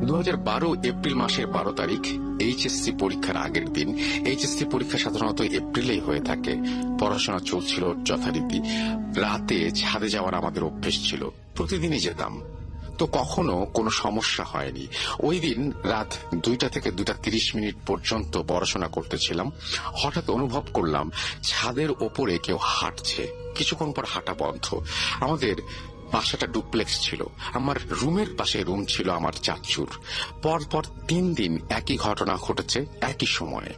2012 April মাসের 12 তারিখ, HSC পরীক্ষার আগের দিন। এইচএসসি পরীক্ষা সাধারণত এপ্রিলেই হয়ে থাকে। পড়াশোনা চলছিল যথারীতি। রাতে ছাদে যাওয়ার আমাদের অভ্যেস ছিল, প্রতিদিনই যেতাম। তো কখনো কোনো সমস্যা হয়নি। ওই দিন রাত 2টা থেকে 2:30 পর্যন্ত পড়াশোনা করতেছিলাম। হঠাৎ অনুভব করলাম ছাদের ওপরে কেউ হাঁটছে। কিছুক্ষণ পর হাঁটা বন্ধ। আমাদের বাসাটা ডুপ্লেক্স ছিল। আমার রুমের পাশে রুম ছিল আমার চাচুর। পরপর 3 দিন একই ঘটনা ঘটেছে একই সময়ে।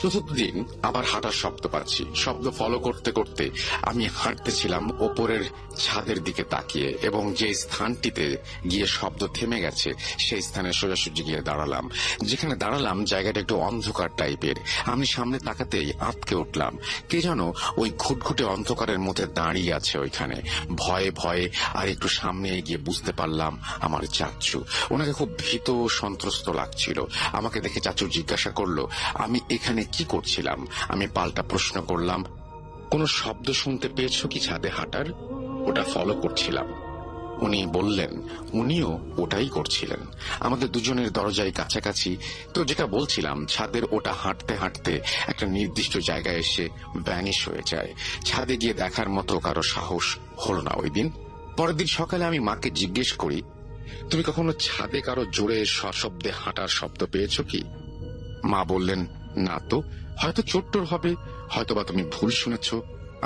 চতুর্থ দিন আবার হাঁটার শব্দ পাচ্ছি। শব্দ ফলো করতে করতে আমি হাঁটতেছিলাম ওপরের ছাদের দিকে তাকিয়ে, এবং যে স্থানটিতে গিয়ে শব্দ থেমে গেছে সেই স্থানে সোজাসুজি গিয়ে দাঁড়ালাম। যেখানে দাঁড়ালাম জায়গাটা একটু অন্ধকার টাইপের। আমি সামনে তাকাতেই আঁতকে উঠলাম। কে যেন ওই ঘুটঘুটে অন্ধকারের মধ্যে দাঁড়িয়ে আছে ওইখানে, ভয়ে ভয়ে। আর একটু সামনে গিয়ে বুঝতে পারলাম আমার চাচু। ওনাকে খুব ভীত সন্ত্রস্ত লাগছিল। আমাকে দেখে চাচু জিজ্ঞাসা করলো আমি এখানে কি করছিলাম। আমি পাল্টা প্রশ্ন করলাম, কোনো শব্দ শুনতে পেয়েছো কি ছাদে হাঁটার? ওটা ফলো করছিলাম। উনি বললেন উনিও ওটাই করছিলেন। আমাদের দুজনের দরজায় কাছাকাছি। তো যেটা বলছিলাম, ছাদের ওটা হাঁটতে হাঁটতে একটা নির্দিষ্ট জায়গায় এসে ভ্যানিশ হয়ে যায়। ছাদে গিয়ে দেখার মতো কারো সাহস হলো না ওই দিন। পরের দিন সকালে আমি মাকে জিজ্ঞেস করি, তুমি কখনো ছাদে কারো জোরে সশব্দে হাঁটার শব্দ পেয়েছো কি? মা বললেন, না তো, হয়তো চোর হবে, হয়তোবা তুমি ভুল শুনেছ।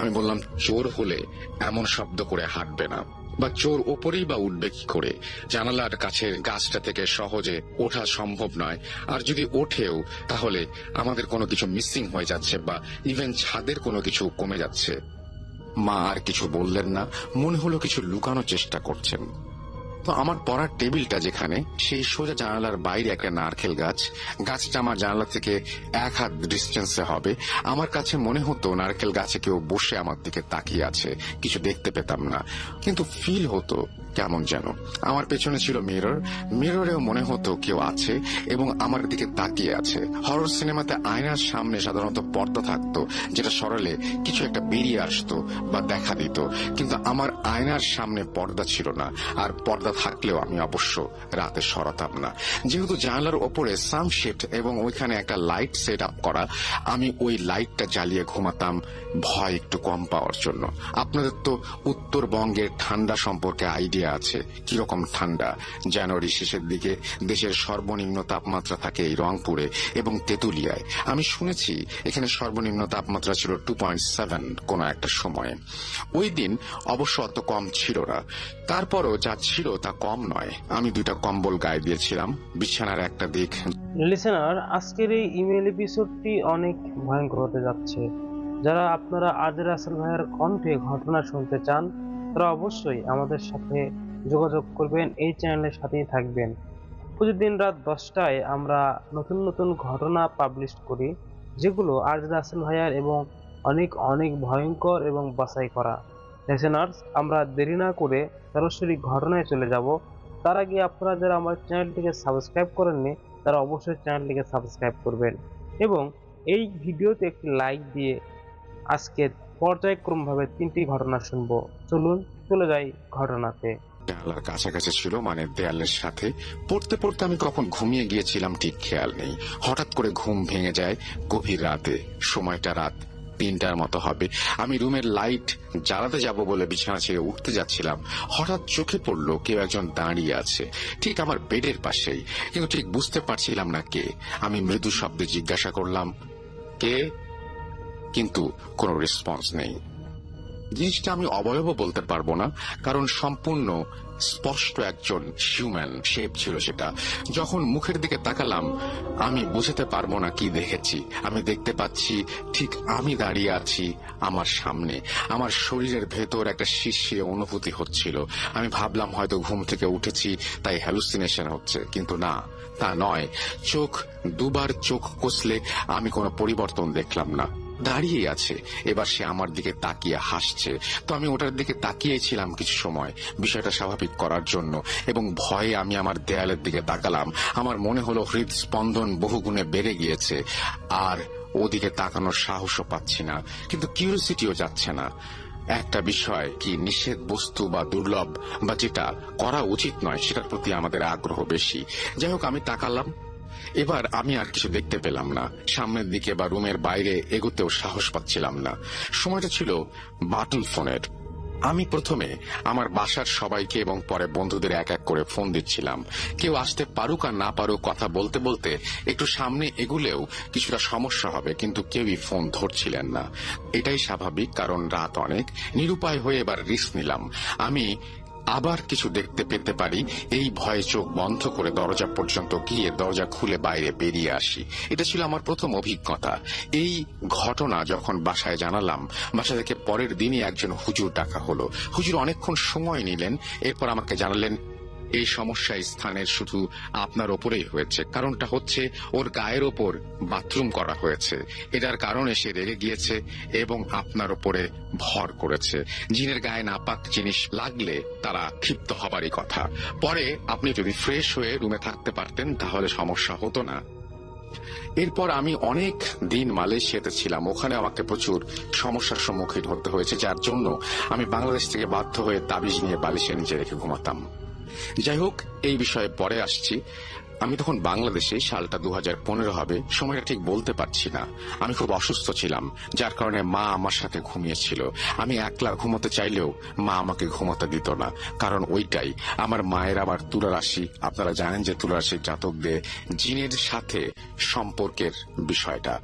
আমি বললাম, চোর হলে এমন শব্দ করে হাঁটবে না, বা চোর ওপরেই বা উঠবে কি করে? জানালার কাছের গাছটা থেকে সহজে ওঠা সম্ভব নয়। আর যদি ওঠেও, তাহলে আমাদের কোনো কিছু মিসিং হয়ে যাচ্ছে, বা ইভেন ছাদের কোনো কিছু কমে যাচ্ছে। মা আর কিছু বললেন না। মনে হলো কিছু লুকানোর চেষ্টা করছেন। তো আমার পড়ার টেবিলটা যেখানে, সেই সোজা জানালার বাইরে একটা নারকেল গাছ। গাছটা আমার জানালা থেকে 1 হাত ডিস্টেন্সে হবে। আমার কাছে মনে হতো নারকেল গাছে কেউ বসে আমার দিকে তাকিয়ে আছে। কিছু দেখতে পেতাম না, কিন্তু ফিল হতো কেমন যেন। আমার পেছনে ছিল মিরর। মিররেও মনে হতো কেউ আছে এবং আমার দিকে তাকিয়ে আছে। হরর সিনেমাতে আয়নার সামনে সাধারণত পর্দা থাকতো, যেটা সরালে কিছু একটা বেরিয়ে আসতো বা দেখা দিত। কিন্তু আমার আয়নার সামনে পর্দা ছিল না, আর পর্দা থাকলেও আমি অবশ্য রাতে সরাতাম না। যেহেতু জানালার ওপরে সানশেড এবং ওইখানে একটা লাইট সেট আপ করা, আমি ওই লাইটটা জ্বালিয়ে ঘুমাতাম ভয় একটু কম পাওয়ার জন্য। আপনাদের তো উত্তরবঙ্গের ঠান্ডা সম্পর্কে আইডিয়া আছে, কিরকম ঠান্ডা। জানুয়ারি শেষের দিকে দেশের সর্বনিম্ন তাপমাত্রা থাকে এই রংপুরে এবং তেঁতুলিয়ায়। আমি শুনেছি এখানে সর্বনিম্ন তাপমাত্রা ছিল 2.7 কোনো একটা সময়ে। ওই দিন অবশ্য অত কম ছিল না, তারপরও যা ছিল তা কম নয়। আমি 2টা কম্বল গায়ে দিয়েছিলাম। বিছানার একটা দিক। লিসেনার, আজকের এই ইমেল এপিসোডটি অনেক ভয়ঙ্কর হতে যাচ্ছে। যারা আপনারা আজের রাসেল ভাইয়ের কণ্ঠে ঘটনা শুনতে চান, তারা অবশ্যই আমাদের সাথে যোগাযোগ করবেন, এই চ্যানেলের সাথেই থাকবেন। প্রতিদিন রাত 10টায় আমরা নতুন নতুন ঘটনা পাবলিশ করি, যেগুলো আজ রাসেল ভাইয়ার এবং অনেক অনেক ভয়ঙ্কর এবং বাছাই করা। লিসেনার্স, আমরা দেরি না করে সরাসরি ঘটনায় চলে যাব। তার আগে আপনারা যারা আমার চ্যানেলটিকে সাবস্ক্রাইব করেননি, তারা অবশ্যই চ্যানেলটিকে সাবস্ক্রাইব করবেন এবং এই ভিডিওতে একটি লাইক দিয়ে আজকে পর্যায়ক্রমভাবে 3টি ঘটনা শুনবো। চলুন চলে যাই ঘটনাতে। জানালার কাছাকাছি ছিল, মানে দেয়ালের সাথে। পড়তে পড়তে আমি কখন ঘুমিয়ে গিয়েছিলাম ঠিক খেয়াল নেই। হঠাৎ করে ঘুম ভেঙে যায় গভীর রাতে। সময়টা রাত 3টার মতো হবে। আমি রুমের লাইট জ্বালাতে যাব বলে বিছানা ছেড়ে উঠতে যাচ্ছিলাম। হঠাৎ চোখে পড়লো কেউ একজন দাঁড়িয়ে আছে ঠিক আমার বেডের পাশেই, কিন্তু ঠিক বুঝতে পারছিলাম না কে। আমি মৃদু শব্দে জিজ্ঞাসা করলাম, কে? কিন্তু কোনো রেসপন্স নেই। জিনিসটা আমি অবয়ব বলতে পারবো না, কারণ সম্পূর্ণ স্পষ্ট একজন হিউম্যান শেপ ছিল সেটা। যখন মুখের দিকে তাকালাম, আমি বুঝতে পারবো না কি দেখেছি। আমি দেখতে পাচ্ছি ঠিক আমি দাঁড়িয়ে আছি আমার সামনে। আমার শরীরের ভেতর একটা শিরশিরে অনুভূতি হচ্ছিল। আমি ভাবলাম হয়তো ঘুম থেকে উঠেছি, তাই হ্যালুসিনেশন হচ্ছে, কিন্তু না, তা নয়। দুবার চোখ কষলে আমি কোনো পরিবর্তন দেখলাম না। দাঁড়িয়ে আছে। এবার সে আমার দিকে তাকিয়ে হাসছে। তো আমি ওটার দিকে তাকিয়েছিলাম কিছু সময়, বিষয়টা স্বাভাবিক করার জন্য, এবং ভয়ে আমি আমার দেয়ালের দিকে তাকালাম। আমার মনে হলো হৃদস্পন্দন বহুগুণে বেড়ে গিয়েছে, আর ওদিকে তাকানোর সাহসও পাচ্ছি না, কিন্তু কিউরিওসিটিও যাচ্ছে না। একটা বিষয় কি নিষেধ বস্তু বা দুর্লভ বা যেটা করা উচিত নয় সেটার প্রতি আমাদের আগ্রহ বেশি। যাই হোক, আমি তাকালাম। এবার আমি আর কিছু দেখতে পেলাম না। সামনের দিকে বা রুমের বাইরে এগোতেও সাহস পাচ্ছিলাম না। সময়টা ছিল বাটন ফোনের। আমি প্রথমে আমার বাসার সবাইকে এবং পরে বন্ধুদের এক এক করে ফোন দিচ্ছিলাম। কেউ আসতে পারুক আর না পারুক, কথা বলতে বলতে একটু সামনে এগুলেও কিছুটা সমস্যা হবে, কিন্তু কেউই ফোন ধরছিলেন না। এটাই স্বাভাবিক, কারণ রাত অনেক। নিরুপায় হয়ে এবার রিস্ক নিলাম। আমি আবার কিছু দেখতে পেতে পারি এই ভয়ে চোখ বন্ধ করে দরজা পর্যন্ত গিয়ে দরজা খুলে বাইরে বেরিয়ে আসি। এটা ছিল আমার প্রথম অভিজ্ঞতা। এই ঘটনা যখন বাসায় জানালাম, বাসা থেকে পরের দিনই একজন হুজুর ডাকা হলো। হুজুর অনেকক্ষণ সময় নিলেন, এরপর আমাকে জানালেন এই সমস্যা স্থানের শুধু আপনার ওপরেই হয়েছে। কারণটা হচ্ছে ওর গায়ের ওপর বাথরুম করা হয়েছে। এটার কারণে সে রেগে গিয়েছে এবং আপনার ওপরে ভর করেছে। জিনের গায়ে নাপাক জিনিস লাগলে তারা ক্ষিপ্ত হবারই কথা। পরে আপনি যদি ফ্রেশ হয়ে রুমে থাকতে পারতেন তাহলে সমস্যা হতো না। এরপর আমি অনেক দিন মালয়েশিয়াতে ছিলাম। ওখানে আমাকে প্রচুর সমস্যার সম্মুখীন হতে হয়েছে, যার জন্য আমি বাংলাদেশ থেকে বাধ্য হয়ে তাবিজ নিয়ে বালিশের নিচে রেখে ঘুমাতাম। যাই হোক, এই বিষয়ে পরে আসছি। আমি তখন বাংলাদেশে, সালটা 2015 হবে, সময়টা ঠিক বলতে পারছি না। আমি খুব অসুস্থ ছিলাম, যার কারণে মা আমার সাথে ঘুমিয়েছিল। আমি একলা ঘুমোতে চাইলেও মা আমাকে ঘুমোতে দিত না, কারণ ওইটাই আমার মায়ের আবার তুলা রাশি। আপনারা জানেন যে তুলা রাশির জাতকদের জিনের সাথে সম্পর্কের বিষয়টা।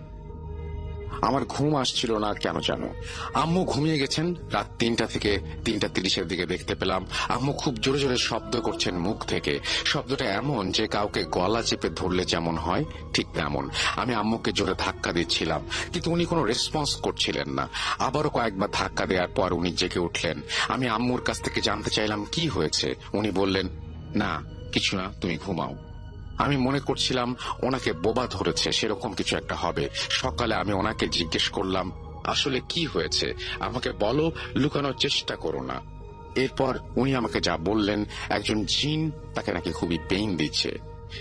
আমার ঘুম আসছিল না কেন জানো। আম্মু ঘুমিয়ে গেছেন। রাত 3টা থেকে 3:30 দিকে দেখতে পেলাম আম্মু খুব জোরে জোরে শব্দ করছেন মুখ থেকে। শব্দটা এমন যে কাউকে গলা চেপে ধরলে যেমন হয় ঠিক তেমন। আমি আম্মুকে জোরে ধাক্কা দিচ্ছিলাম, কিন্তু উনি কোনো রেসপন্স করছিলেন না। আবারও কয়েকবার ধাক্কা দেওয়ার পর উনি জেগে উঠলেন। আমি আম্মুর কাছ থেকে জানতে চাইলাম কি হয়েছে। উনি বললেন, না কিছু না, তুমি ঘুমাও। আমি মনে করছিলাম ওনাকে বোবা ধরেছে, সেরকম কিছু একটা হবে। সকালে আমি ওনাকে জিজ্ঞেস করলাম, আসলে কি হয়েছে আমাকে বলো, লুকানোর চেষ্টা করো না। এরপর উনি আমাকে যা বললেন, একজন জিন তাকে নাকি খুবই পেইন দিচ্ছে।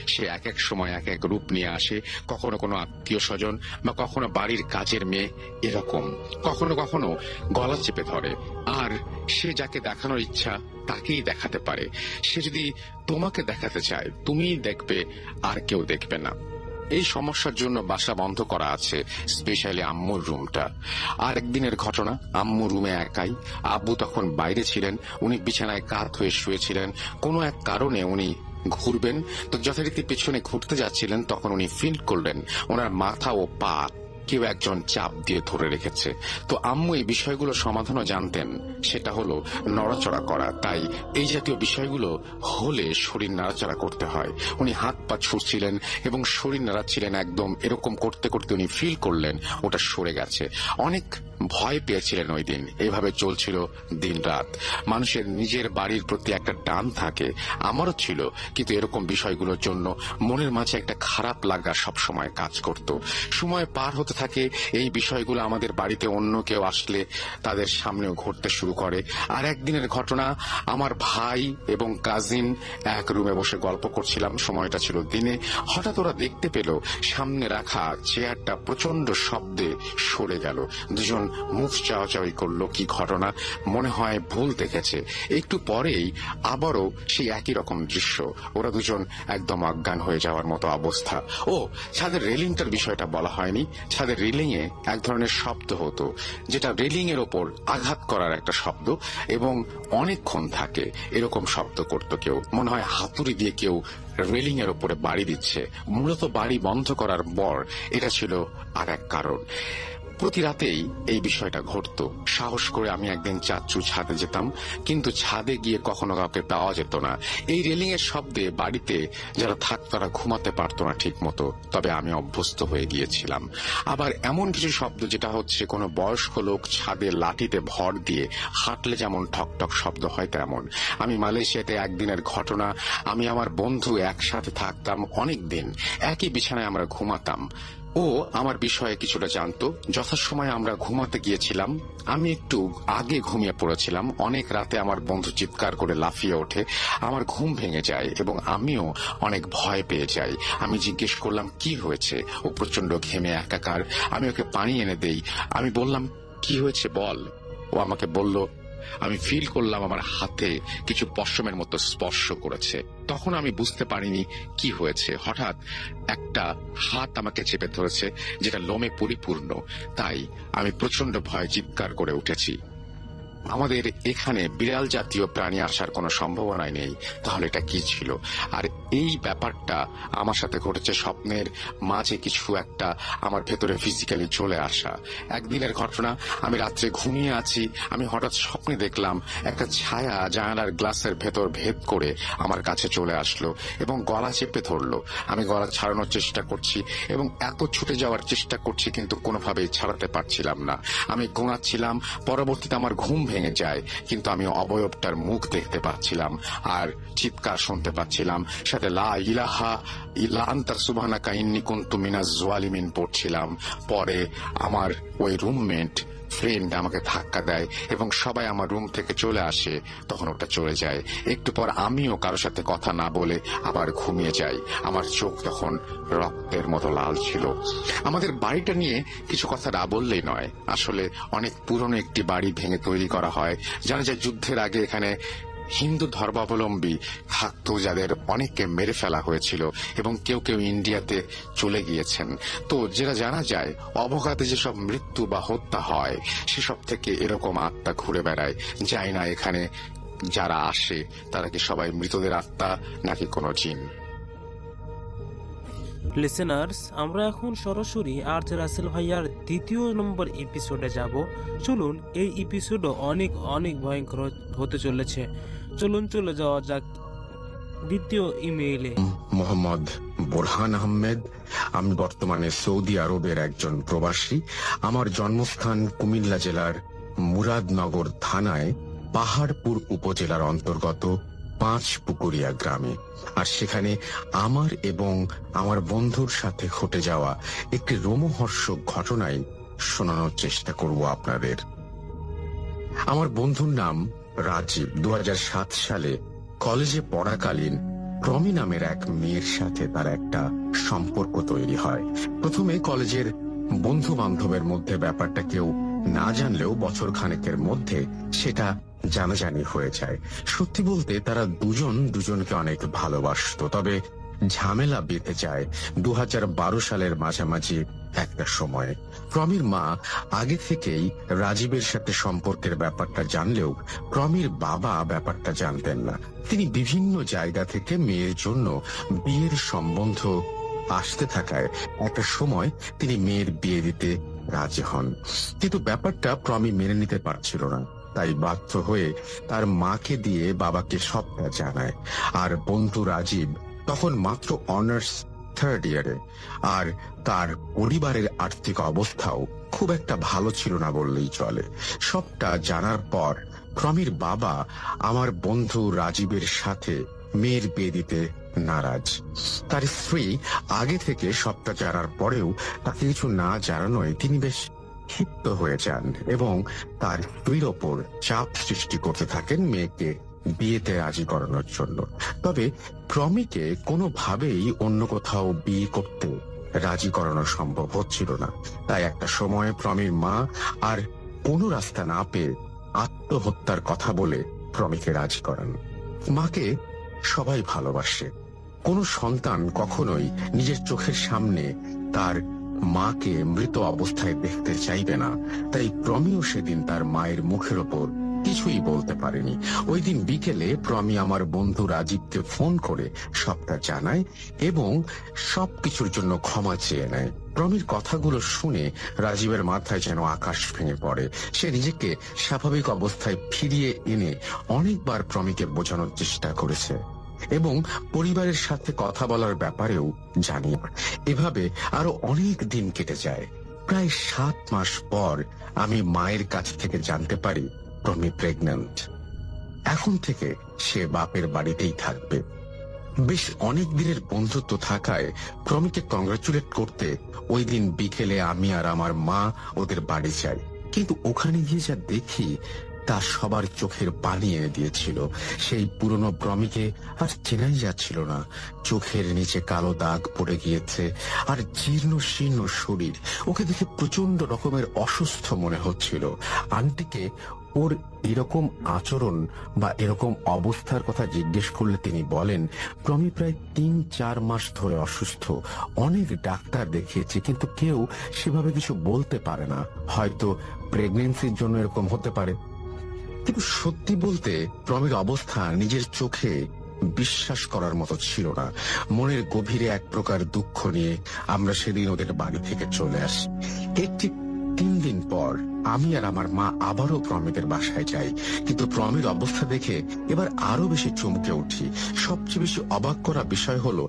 সে এক এক সময় এক এক রূপ নিয়ে আসে, কখনো কোনো আত্মীয় স্বজন বা কখনো বাড়ির কাজের মেয়ে, এরকম কখনো কখনো গলা চেপে ধরে। আর সে যাকে দেখানোর ইচ্ছা তাকেই দেখাতে পারে। সে যদি তোমাকে দেখাতে চায় তুমিই দেখবে, আর কেউ দেখবে না। এই সমস্যার জন্য বাসা বন্ধ করা আছে, স্পেশালি আম্মুর রুমটা। আর একদিনের ঘটনা, আম্মু রুমে একাই। আব্বু তখন বাইরে ছিলেন। উনি বিছানায় কাত হয়ে শুয়েছিলেন। কোনো এক কারণে উনি ঘুরবেন, তো যথারীতি পেছনে ঘুরতে যাচ্ছিলেন। তখন উনি ফিল করলেন ওনার মাথা ও পা কেউ একজন চাপ দিয়ে ধরে রেখেছে। তো আম্মু এই বিষয়গুলো সমাধানও জানতেন, সেটা হলো নড়াচড়া করা। তাই এই জাতীয় বিষয়গুলো হলে শরীর নাড়াচাড়া করতে হয়। উনি হাত পা ছুঁড়ছিলেন এবং শরীর নাড়াচ্ছিলেন। একদম এরকম করতে করতে উনি ফিল করলেন ওটা সরে গেছে। অনেক ভয় পেয়েছিলেন ওই দিন। এভাবে চলছিল দিন রাত। মানুষের নিজের বাড়ির প্রতি একটা টান থাকে, আমারও ছিল, কিন্তু এরকম বিষয়গুলোর জন্য মনের মাঝে একটা খারাপ লাগা সবসময় কাজ করত। সময় পার হতে থাকে, এই বিষয়গুলো আমাদের বাড়িতে অন্য কেউ আসলে তাদের সামনেও ঘটতে শুরু করে। আর একদিনের ঘটনা, আমার ভাই এবং কাজিন এক রুমে বসে গল্প করছিলাম। সময়টা ছিল দিনে। হঠাৎ ওরা দেখতে পেল সামনে রাখা চেয়ারটা প্রচন্ড শব্দে সরে গেল। দুজন মুখ চাওয়াচাওয়ি করলো। কি ঘটনা, মনে হয় ভুল দেখেছে। একটু পরেই আবারও সেই একই রকম দৃশ্য। ওরা দুজন একদম অজ্ঞান হয়ে যাওয়ার মতো অবস্থা। ও, ছাদের রেলিংটার বিষয়টা বলা হয়নি। ছাদের রেলিং এ এক ধরনের শব্দ হতো, যেটা রেলিং এর ওপর আঘাত করার একটা শব্দ, এবং অনেকক্ষণ থাকে। এরকম শব্দ করত কেউ, মনে হয় হাতুড়ি দিয়ে কেউ রেলিং এর ওপরে বাড়ি দিচ্ছে। মূলত বাড়ি বন্ধ করার পর এটা ছিল আর এক কারণ। প্রতি রাতেই এই বিষয়টা ঘটতো। সাহস করে আমি একদিন চাচ্চু ছাদে যেতাম, কিন্তু ছাদে গিয়ে কখনো কাউকে পাওয়া যেত না। এই রেলিং এর শব্দে বাড়িতে যারা থাকতো তারা ঘুমাতে পারতো না ঠিক মতো। তবে আমি অভ্যস্ত হয়ে গিয়েছিলাম। আবার এমন কিছু শব্দ যেটা হচ্ছে কোনো বয়স্ক লোক ছাদে লাঠিতে ভর দিয়ে হাঁটলে যেমন ঠকঠক শব্দ হয় তেমন। আমি মালয়েশিয়াতে একদিনের ঘটনা, আমি আমার বন্ধু একসাথে থাকতাম অনেক দিন, একই বিছানায় আমরা ঘুমাতাম। ও আমার বিষয়ে কিছুটা জানতো। যথাসময়ে আমরা ঘুমাতে গিয়েছিলাম। আমি একটু আগে ঘুমিয়ে পড়েছিলাম। অনেক রাতে আমার বন্ধু চিৎকার করে লাফিয়ে ওঠে। আমার ঘুম ভেঙে যায় এবং আমিও অনেক ভয় পেয়ে যাই। আমি জিজ্ঞেস করলাম কি হয়েছে। ও প্রচন্ড ঘেমে একাকার। আমি ওকে পানি এনে দেই। আমি বললাম, কি হয়েছে বল। ও আমাকে বলল, আমি ফিল করলাম আমার হাতে কিছু পশমের মতো স্পর্শ করেছে। তখন আমি বুঝতে পারিনি কি হয়েছে। হঠাৎ একটা হাত আমাকে চেপে ধরেছে, যেটা লোমে পরিপূর্ণ। তাই আমি প্রচন্ড ভয়ে চিৎকার করে উঠেছি। আমাদের এখানে বিড়াল জাতীয় প্রাণী আসার কোনো সম্ভাবনাই নেই, তাহলে এটা কি ছিল? আর এই ব্যাপারটা আমার সাথে ঘটেছে স্বপ্নের মাঝে কিছু একটা আমার ভেতরে ফিজিক্যালি চলে আসা। একদিনের ঘটনা, আমি রাত্রে ঘুমিয়ে আছি, আমি হঠাৎ স্বপ্নে দেখলাম একটা ছায়া জানালার গ্লাসের ভেতর ভেদ করে আমার কাছে চলে আসলো এবং গলা চেপে ধরলো। আমি গলা ছাড়ানোর চেষ্টা করছি এবং এত ছুটে যাওয়ার চেষ্টা করছি, কিন্তু কোনোভাবেই ছাড়াতে পারছিলাম না। আমি ঘুমাচ্ছিলাম, পরবর্তীতে আমার ঘুম ভেঙে যায়, কিন্তু আমি অবয়বটার মুখ দেখতে পাচ্ছিলাম আর চিৎকার শুনতে পাচ্ছিলাম, সাথে লা ইলাহা ইল্লা আনতা সুবহানাকা ইন্নী কুনতু মিনাজ জালিমিন পড়ছিলাম। পরে আমার ওই রুমমেট ফ্রেন্ড আমাকে ধাক্কা দেয় এবং সবাই আমার রুম থেকে চলে আসে। তখন ওটা চলে যায়। একটু পর আমিও কারোর সাথে কথা না বলে আবার ঘুমিয়ে যাই। আমার চোখ তখন রক্তের মতো লাল ছিল। আমাদের বাড়িটা নিয়ে কিছু কথা না বললেই নয়। আসলে অনেক পুরনো একটি বাড়ি ভেঙে তৈরি করা হয়। জানা যায় যুদ্ধের আগে এখানে হিন্দু ধর্মাবলম্বী থাকতো, যাদের অনেককে মেরে ফেলা হয়েছিল এবং কেউ কেউ ইন্ডিয়াতে চলে গিয়েছেন। তো যেটা জানা যায়, অবঘাতে যেসব মৃত্যু বা হত্যা হয় সেসব থেকে এরকম আত্মা ঘুরে বেড়ায়। যায় না এখানে যারা আসে তারা কি সবাই মৃতদের আত্মা নাকি কোনো জিন? লিসেনার্স, আমরা এখন সরাসরি আর্চ রাসেল ভাইয়ার 2য় নম্বর এপিসোডে যাব। চলুন, এই এপিসোডও অনেক অনেক ভয়ঙ্কর হতে চলেছে। চলুন চলে যাওয়া যাক 2য় ইমেইলে। মোহাম্মদ বোরহান আহমেদ। আমি বর্তমানে সৌদি আরবের একজন প্রবাসী। আমার জন্মস্থান কুমিল্লা জেলার মুরাদনগর থানায় পাহাড়পুর উপজেলার অন্তর্গত 5 পুকুরিয়া গ্রামে। আর সেখানে আমার এবং আমার বন্ধুর সাথে ঘটে যাওয়া একটি রোমহর্ষক ঘটনাই শোনানোর চেষ্টা করব আপনাদের। আমার বন্ধুর নাম রাজীব। 2007 সালে কলেজে পড়াকালীন প্রমি নামের এক মেয়ের সাথে তার একটা সম্পর্ক তৈরি হয়। প্রথমে কলেজের বন্ধু বান্ধবের মধ্যে ব্যাপারটা কেউ না জানলেও বছর খানেকের মধ্যে সেটা জানাজানি হয়ে যায়। সত্যি বলতে তারা দুজনকে অনেক ভালোবাসতো। তবে ঝামেলা বেঁধে যায় 2012 সালের মাঝামাঝি একটা সময়ে। প্রমির মা আগে থেকেই রাজীবের সাথে সম্পর্কের ব্যাপারটা জানলেও প্রমির বাবা ব্যাপারটা জানতেন না। তিনি বিভিন্ন জায়গা থেকে মেয়ের জন্য বিয়ের সম্বন্ধ আসতে থাকায় একটা সময় তিনি মেয়ের বিয়ে দিতে রাজি হন। কিন্তু ব্যাপারটা প্রমি মেনে নিতে পারছিল না। তাই বাধ্য হয়ে তার মাকে দিয়ে বাবাকে সবটা জানায়। আর বন্ধু রাজীব তখন মাত্র অনার্স 3rd ইয়ারে, আর তার পরিবারের আর্থিক অবস্থাও খুব একটা ভালো ছিল না বললেই চলে। সবটা জানার পর প্রমির বাবা আমার বন্ধু রাজীবের সাথে মেয়ের বিয়ে দিতে নারাজ। তার স্ত্রী আগে থেকে সবটা জানার পরেও তাকে কিছু না জানানোয় তিনি বেশ ক্ষিপ্ত হয়ে যান এবং তার স্ত্রীর ওপর চাপ সৃষ্টি করতে থাকেন মেয়েকে বিয়েতে রাজি করানোর জন্য। তবে প্রমিকে কোনোভাবেই অন্য কোথাও বিয়ে করতে রাজি করানো সম্ভব হচ্ছিল না। তাই একটা সময় প্রমির মা আর কোনো রাস্তা না পেয়ে আত্মহত্যার কথা বলে প্রমিকে রাজি করান। মাকে সবাই ভালোবাসে। কোনো সন্তান কখনোই নিজের চোখের সামনে তার মাকে মৃত অবস্থায় দেখতে চাইবে না। তাই প্রমিও সেদিন তার মায়ের মুখের ওপর কিছুই বলতে পারেনি। ওই দিন বিকেলে প্রমি আমার বন্ধু রাজীবকে ফোন করে সবটা জানায় এবং সবকিছুর জন্য ক্ষমা চেয়ে নেয়। প্রমির কথাগুলো শুনে রাজীবের মাথায় যেন আকাশ ভেঙে পড়ে। সে নিজেকে স্বাভাবিক অবস্থায় ফিরিয়ে এনে অনেকবার প্রমিকে বোঝানোর চেষ্টা করেছে এবং পরিবারের সাথে কথা বলার ব্যাপারেও জানিয়ে। এভাবে আরো অনেক দিন কেটে যায়। প্রায় 7 মাস পর আমি মায়ের কাছ থেকে জানতে পারি প্রমি প্রেগন্যান্ট। এখন থেকে সে বাপের বাড়িতেই থাকবে। বেশ অনেক দিনের বন্ধুত্ব থাকায় প্রমিকে কংগ্রাচুলেট করতে ওই দিন বিকেলে আমি আর আমার মা ওদের বাড়ি যাই। কিন্তু ওখানে গিয়ে যা দেখি তা সবার চোখের পানি এনে দিয়েছিল। সেই পুরনো প্রমিকে আর চেনাই যাচ্ছিল না। চোখের নিচে কালো দাগ পড়ে গিয়েছে, আর জীর্ণ শীর্ণ শরীর। ওকে দেখে প্রচন্ড রকমের অসুস্থ মনে হচ্ছিল। আন্টিকে ওর এরকম আচরণ বা এরকম অবস্থার কথা জিজ্ঞেস করলে তিনি বলেন, প্রমি প্রায় 3-4 মাস ধরে অসুস্থ। অনেক ডাক্তার দেখিয়েছে, কিন্তু কেউ সেভাবে কিছু বলতে পারে না। হয়তো প্রেগনেন্সির জন্য এরকম হতে পারে। কিন্তু সত্যি বলতে প্রমির অবস্থা নিজের চোখে বিশ্বাস করার মতো ছিল না। মনের গভীরে এক প্রকার দুঃখ নিয়ে আমরা সেদিন ওদের বাড়ি থেকে চলে আসি। এর ঠিক 3 দিন পর আমি আর আমার মা আবারও প্রমিদের বাসায় যাই। কিন্তু প্রমির অবস্থা দেখে এবার আরো বেশি চমকে উঠি। সবচেয়ে বেশি অবাক করা বিষয় হলো,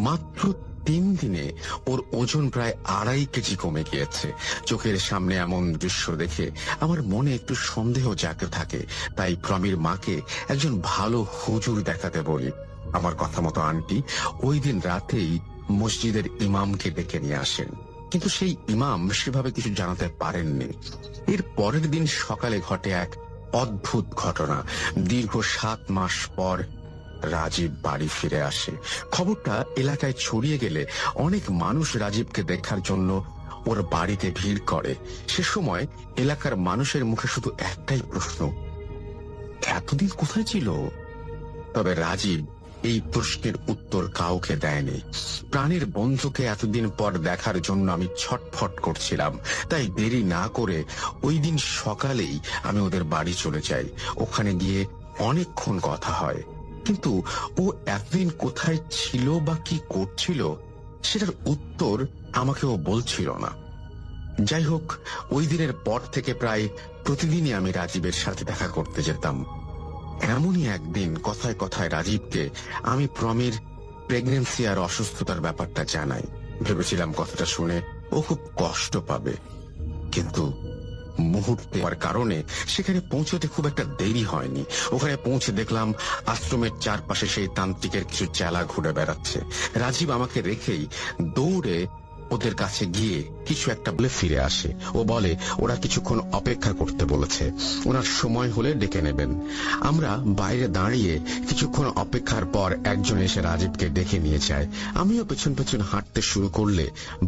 মাত্র 3 দিনে ওর ওজন প্রায় 2.5 কেজি কমে গিয়েছে। চোখের সামনে এমন দৃশ্য দেখে আমার মনে একটু সন্দেহ জাগতে থাকে। তাই প্রমির মাকে একজন ভালো হুজুর দেখাতে বলি। আমার কথা মতো আন্টি ওই দিন রাতেই মসজিদের ইমামকে ডেকে নিয়ে আসেন, কিন্তু সেই ইমাম সেভাবে কিছু জানাতে পারেননি। এর পরের দিন সকালে ঘটে এক অদ্ভুত ঘটনা। দীর্ঘ 7 মাস পর রাজীব বাড়ি ফিরে আসে। খবরটা এলাকায় ছড়িয়ে গেলে অনেক মানুষ রাজীবকে দেখার জন্য ওর বাড়িতে ভিড় করে। সে সময় এলাকার মানুষের মুখে শুধু একটাই প্রশ্ন, এতদিন কোথায় ছিল? তবে রাজীব এই প্রশ্নের উত্তর কাউকে দেয়নি। প্রাণের বন্ধুকে এতদিন পর দেখার জন্য আমি ছটফট করছিলাম। তাই দেরি না করে ওই দিন সকালেই আমি ওদের বাড়ি চলে যাই। ওখানে গিয়ে অনেকক্ষণ কথা হয়, কিন্তু ও এতদিন কোথায় ছিল বা কি করছিল সেটার উত্তর আমাকে ও বলছিল না। যাই হোক, ওই দিনের পর থেকে প্রায় প্রতিদিনই আমি রাজীবের সাথে দেখা করতে যেতাম। এমনই একদিন কথায় কথায় রাজীবকে আমি প্রমির প্রেগনেন্সি আর অসুস্থতার ব্যাপারটা জানাই। ভেবেছিলাম কথাটা শুনে ও খুব কষ্ট পাবে, কিন্তু মুহূর্তে হওয়ার কারণে সেখানে পৌঁছতে খুব একটা দেরি হয়নি। ওখানে পৌঁছে দেখলাম আশ্রমের চারপাশে সেই তান্ত্রিকের কিছু চেলা ঘুরে বেড়াচ্ছে। রাজীব আমাকে রেখেই দৌড়ে ওদের কাছে গিয়ে কিছু একটা বলে ফিরে আসে। ও বলে ওরা কিছুক্ষণ অপেক্ষা করতে বলেছে, ওনার সময় হলে ডেকে নেবেন। আমরা বাইরে দাঁড়িয়ে কিছুক্ষণ অপেক্ষার পর একজন এসে রাজীবকে ডেকে নিয়ে যায়। আমিও পেছন পেছন হাঁটতে শুরু করলে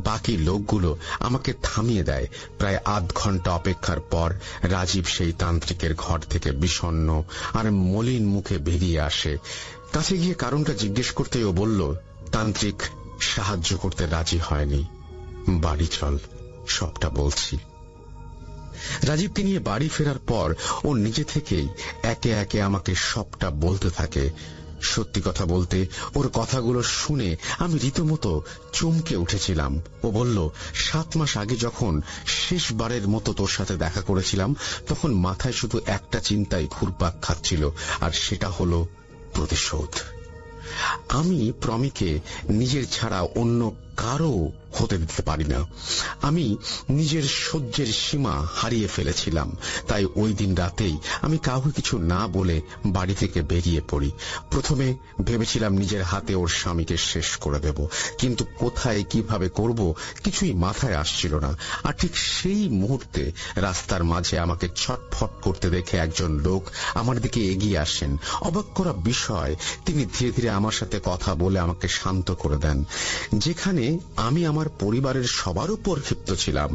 বাকি লোকগুলো আমাকে থামিয়ে দেয়। প্রায় আধ ঘন্টা অপেক্ষার পর রাজীব সেই তান্ত্রিকের ঘর থেকে বিষণ্ণ আর মলিন মুখে বেরিয়ে আসে। কাছে গিয়ে কারণটা জিজ্ঞেস করতেই ও বলল, তান্ত্রিক সাহায্য করতে রাজি হয়নি, বাড়ি চল, সবটা বলছি। রাজীবকে নিয়ে বাড়ি ফেরার পর ও নিজে থেকেই একে একে আমাকে সবটা বলতে থাকে। সত্যি কথা বলতে ওর কথাগুলো শুনে আমি রীতিমতো চমকে উঠেছিলাম। ও বলল, 7 মাস আগে যখন শেষবারের মতো তোর সাথে দেখা করেছিলাম, তখন মাথায় শুধু একটা চিন্তাই ঘুরপাক খাচ্ছিল, আর সেটা হলো প্রতিশোধ। আমি প্রমিকে নিজের ছাড়া অন্য কারো হতে দিতে পারি না। আমি নিজের সহ্যের সীমা হারিয়ে ফেলেছিলাম। তাই ওই দিন রাতেই আমি কাউকে কিছু না বলে বাড়ি থেকে বেরিয়ে পড়ি। প্রথমে ভেবেছিলাম নিজের হাতে ওর স্বামীকে শেষ করে দেব, কিন্তু কোথায় কিভাবে করব কিছুই মাথায় আসছিল না। আর ঠিক সেই মুহূর্তে রাস্তার মাঝে আমাকে ছটফট করতে দেখে একজন লোক আমার দিকে এগিয়ে আসেন। অবাক করা বিষয়, তিনি ধীরে ধীরে আমার সাথে কথা বলে আমাকে শান্ত করে দেন। যেখানে আমি আমার পরিবারের সবার উপর ক্ষিপ্ত ছিলাম,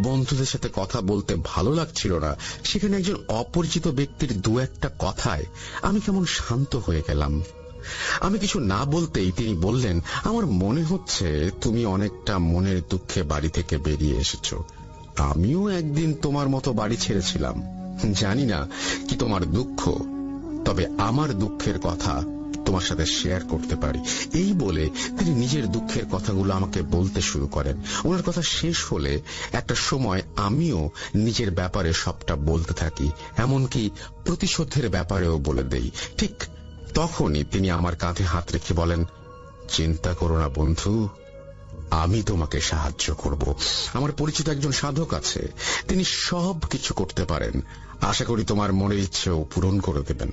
বন্ধুদের সাথে কথা বলতে ভালো লাগছিল না, সেখানে একজন অপরিচিত ব্যক্তির 2-1 কথায় আমি কেমন শান্ত হয়ে গেলাম। আমি কিছু না বলতেই তিনি বললেন, আমার মনে হচ্ছে তুমি অনেকটা মনের দুঃখে বাড়ি থেকে বেরিয়ে এসেছো। আমিও একদিন তোমার মতো বাড়ি ছেড়েছিলাম। জানি না কি তোমার দুঃখ, তবে আমার দুঃখের কথা তোমার সাথে শেয়ার করতে পারি। এই বলে তিনি নিজের দুঃখের কথাগুলো আমাকে বলতে শুরু করেন। ওনার কথা শেষ হলে একটা সময় আমিও নিজের ব্যাপারে সবটা বলতে থাকি, এমনকি প্রতিশোধের ব্যাপারেও বলে দেই। ঠিক তখনই তিনি আমার কাঁধে হাত রেখে বলেন, চিন্তা করো না বন্ধু, আমি তোমাকে সাহায্য করব। আমার পরিচিত একজন সাধক আছে, তিনি সব কিছু করতে পারেন। আশা করি তোমার মনের ইচ্ছেও পূরণ করে দেবেন।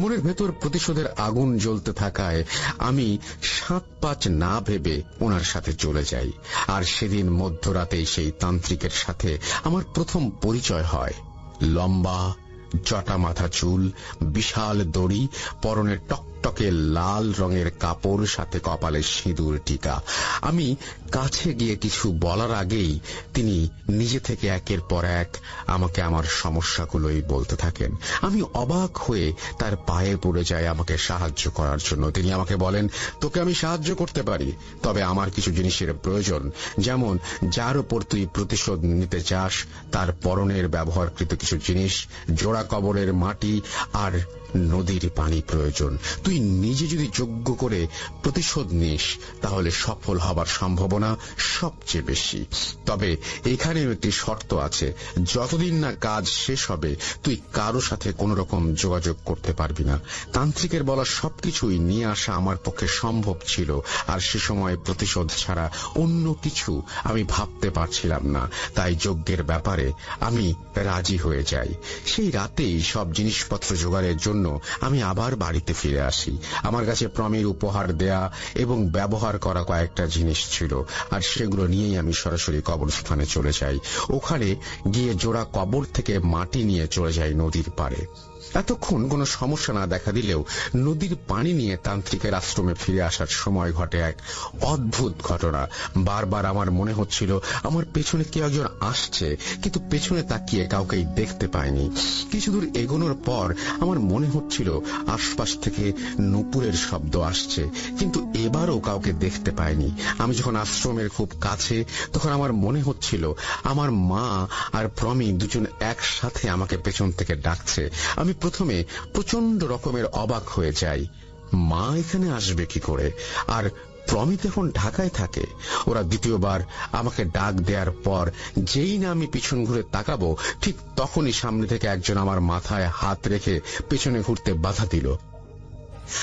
মনের ভেতর প্রতিশোধের আগুন জ্বলতে থাকায় আমি 7-5 না ভেবে ওনার সাথে চলে যাই। আর সেদিন মধ্যরাতেই সেই তান্ত্রিকের সাথে আমার প্রথম পরিচয় হয়। লম্বা, জটা মাথা চুল, বিশাল দড়ি, পরনে টকটকে লাল রঙের কাপড়, সাথে কপালে সিঁদুর টিকা। আমি কাছে গিয়ে কিছু বলার আগেই তিনি নিজে থেকে একের পর এক আমাকে আমার সমস্যাগুলোই বলতে থাকেন। আমি অবাক হয়ে তার পায়ে পড়ে যাই আমাকে সাহায্য করার জন্য। তিনি আমাকে বলেন, তোকে আমি সাহায্য করতে পারি, তবে আমার কিছু জিনিসের প্রয়োজন, যেমন যার উপর তুই প্রতিশোধ নিতে চাস তার পরনের ব্যবহারকৃত কিছু জিনিস, জোড়া কবরের মাটি আর নদীর পানি প্রয়োজন। তুই নিজে যদি যোগ্য করে প্রতিশোধ নিস তাহলে সফল হবার সম্ভাবনা সবচেয়ে বেশি। তবে এখানেও একটি শর্ত আছে, যতদিন না কাজ শেষ হবে তুই কারো সাথে কোন রকম যোগাযোগ করতে পারবি না। তান্ত্রিকের বলা সবকিছুই নিয়ে আসা আমার পক্ষে সম্ভব ছিল, আর সে সময় প্রতিশোধ ছাড়া অন্য কিছু আমি ভাবতে পারছিলাম না। তাই যজ্ঞের ব্যাপারে আমি রাজি হয়ে যাই। সেই রাতেই সব জিনিসপত্র জোগাড়ের জন্য আমি আবার বাড়িতে ফিরে আসি। আমার কাছে প্রমির উপহার দেয়া এবং ব্যবহার করা কয়েকটা জিনিস ছিল, আর সেগুলো নিয়েই আমি সরাসরি কবরস্থানে চলে যাই। ওখানে গিয়ে জোড়া কবর থেকে মাটি নিয়ে চলে যাই নদীর পাড়ে। এতক্ষণ কোনো সমস্যা না দেখা দিলেও নদীর পানি নিয়ে তান্ত্রিকের আশ্রমে ফিরে আসার সময় ঘটে এক অদ্ভুত ঘটনা। বারবার আমার মনে হচ্ছিল আমার পেছনে কেউ একজন আসছে, কিন্তু পেছনে তাকিয়ে কাউকেই দেখতে পাইনি। কিছু দূর এগোনোর পর আমার মনে হচ্ছিল আশপাশ থেকে নূপুরের শব্দ আসছে, কিন্তু এবারও কাউকে দেখতে পাইনি। আমি যখন আশ্রমের খুব কাছে, তখন আমার মনে হচ্ছিল আমার মা আর প্রমি দুজন একসাথে আমাকে পেছন থেকে ডাকছে। আমি প্রথমে প্রচন্ড রকমের অবাক হয়ে যাই, মা এখানে আসবে কি করে, আর প্রমিত এখন ঢাকায় থাকে। ওরা দ্বিতীয়বার আমাকে ডাক দেওয়ার পর যেই না আমি পিছন ঘুরে তাকাবো, ঠিক তখনই সামনে থেকে একজন আমার মাথায় হাত রেখে পেছনে ঘুরতে বাধা দিল।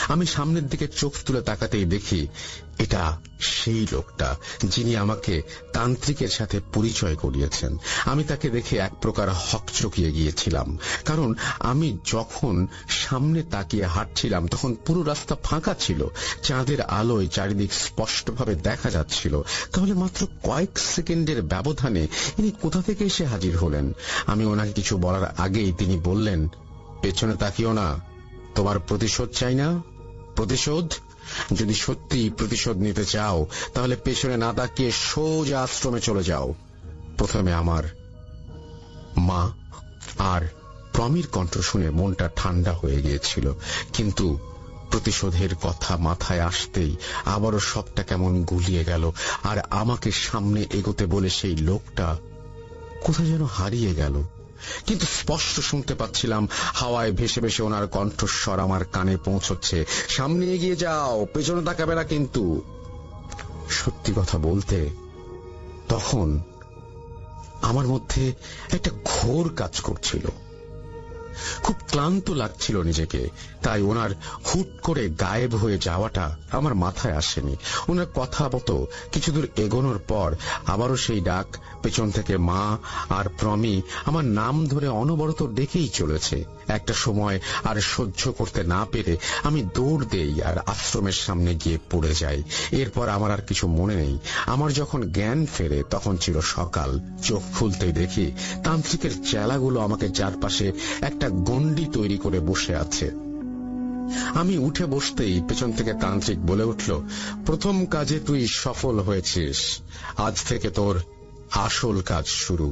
আমি সামনের দিকে চোখ তুলে তাকাতেই দেখি এটা সেই লোকটা যিনি আমাকে তান্ত্রিকের সাথে পরিচয় করিয়েছেন। আমি তাকে দেখে এক প্রকার হকচকিয়ে গিয়েছিলাম, কারণ আমি যখন সামনে তাকিয়ে হাঁটছিলাম তখন পুরো রাস্তা ফাঁকা ছিল, চাঁদের আলোয় চারিদিক স্পষ্টভাবে দেখা যাচ্ছিল। তাহলে মাত্র কয়েক সেকেন্ডের ব্যবধানে ইনি কোথা থেকে এসে হাজির হলেন? আমি ওনাকে কিছু বলার আগেই তিনি বললেন, পেছনে তাকিও না, তোমার প্রতিশোধ চাই না? প্রতিশোধ? যদি সত্যি প্রতিশোধ নিতে চাও তাহলে পেছনে না তাকিয়ে সোজা আশ্রমে চলে যাও। প্রথমে আমার মা আর প্রমির কণ্ঠ শুনে মনটা ঠান্ডা হয়ে গিয়েছিল, কিন্তু প্রতিশোধের কথা মাথায় আসতেই আবারও সবটা কেমন গুলিয়ে গেল, আর আমাকে সামনে এগোতে বলে সেই লোকটা কোথায় যেন হারিয়ে গেল। কিন্তু স্পষ্ট শুনতে পাচ্ছিলাম হাওয়ায় ভেসে ভেসে ওনার কণ্ঠস্বর আমার কানে পৌঁছচ্ছে, সামনে এগিয়ে যাও, পেছনে তাকাবে না কিন্তু। সত্যি কথা বলতে তখন আমার মধ্যে একটা ঘোর কাজ করছিল। খুব ক্লান্ত লাগছিল নিজেকে, তাই ওনার হুট করে গায়েব হয়ে যাওয়াটা আমার মাথায় আসেনি। ওনার কথা মতো কিছু দূর এগোনোর পর আবারও সেই ডাক, পেছন থেকে মা আর প্রমি আমার নাম ধরে অনবরত ডেকেই চলেছে। একটা সময় আর সহ্য করতে না পেরে আমি দৌড় দেই আর আশ্রমের সামনে গিয়ে পড়ে যাই। এরপর আমার আর কিছু মনে নেই। আমার যখন জ্ঞান ফেরে তখন ছিল সকাল। চোখ খুলতেই দেখি তান্ত্রিকের চেলাগুলো আমাকে চারপাশে একটা গণ্ডি তৈরি করে বসে আছে। আমি উঠে বসতেই পেছন থেকে তান্ত্রিক বলে উঠল, প্রথম কাজে তুই সফল হয়েছিস, আজ থেকে তোর আসল কাজ শুরু।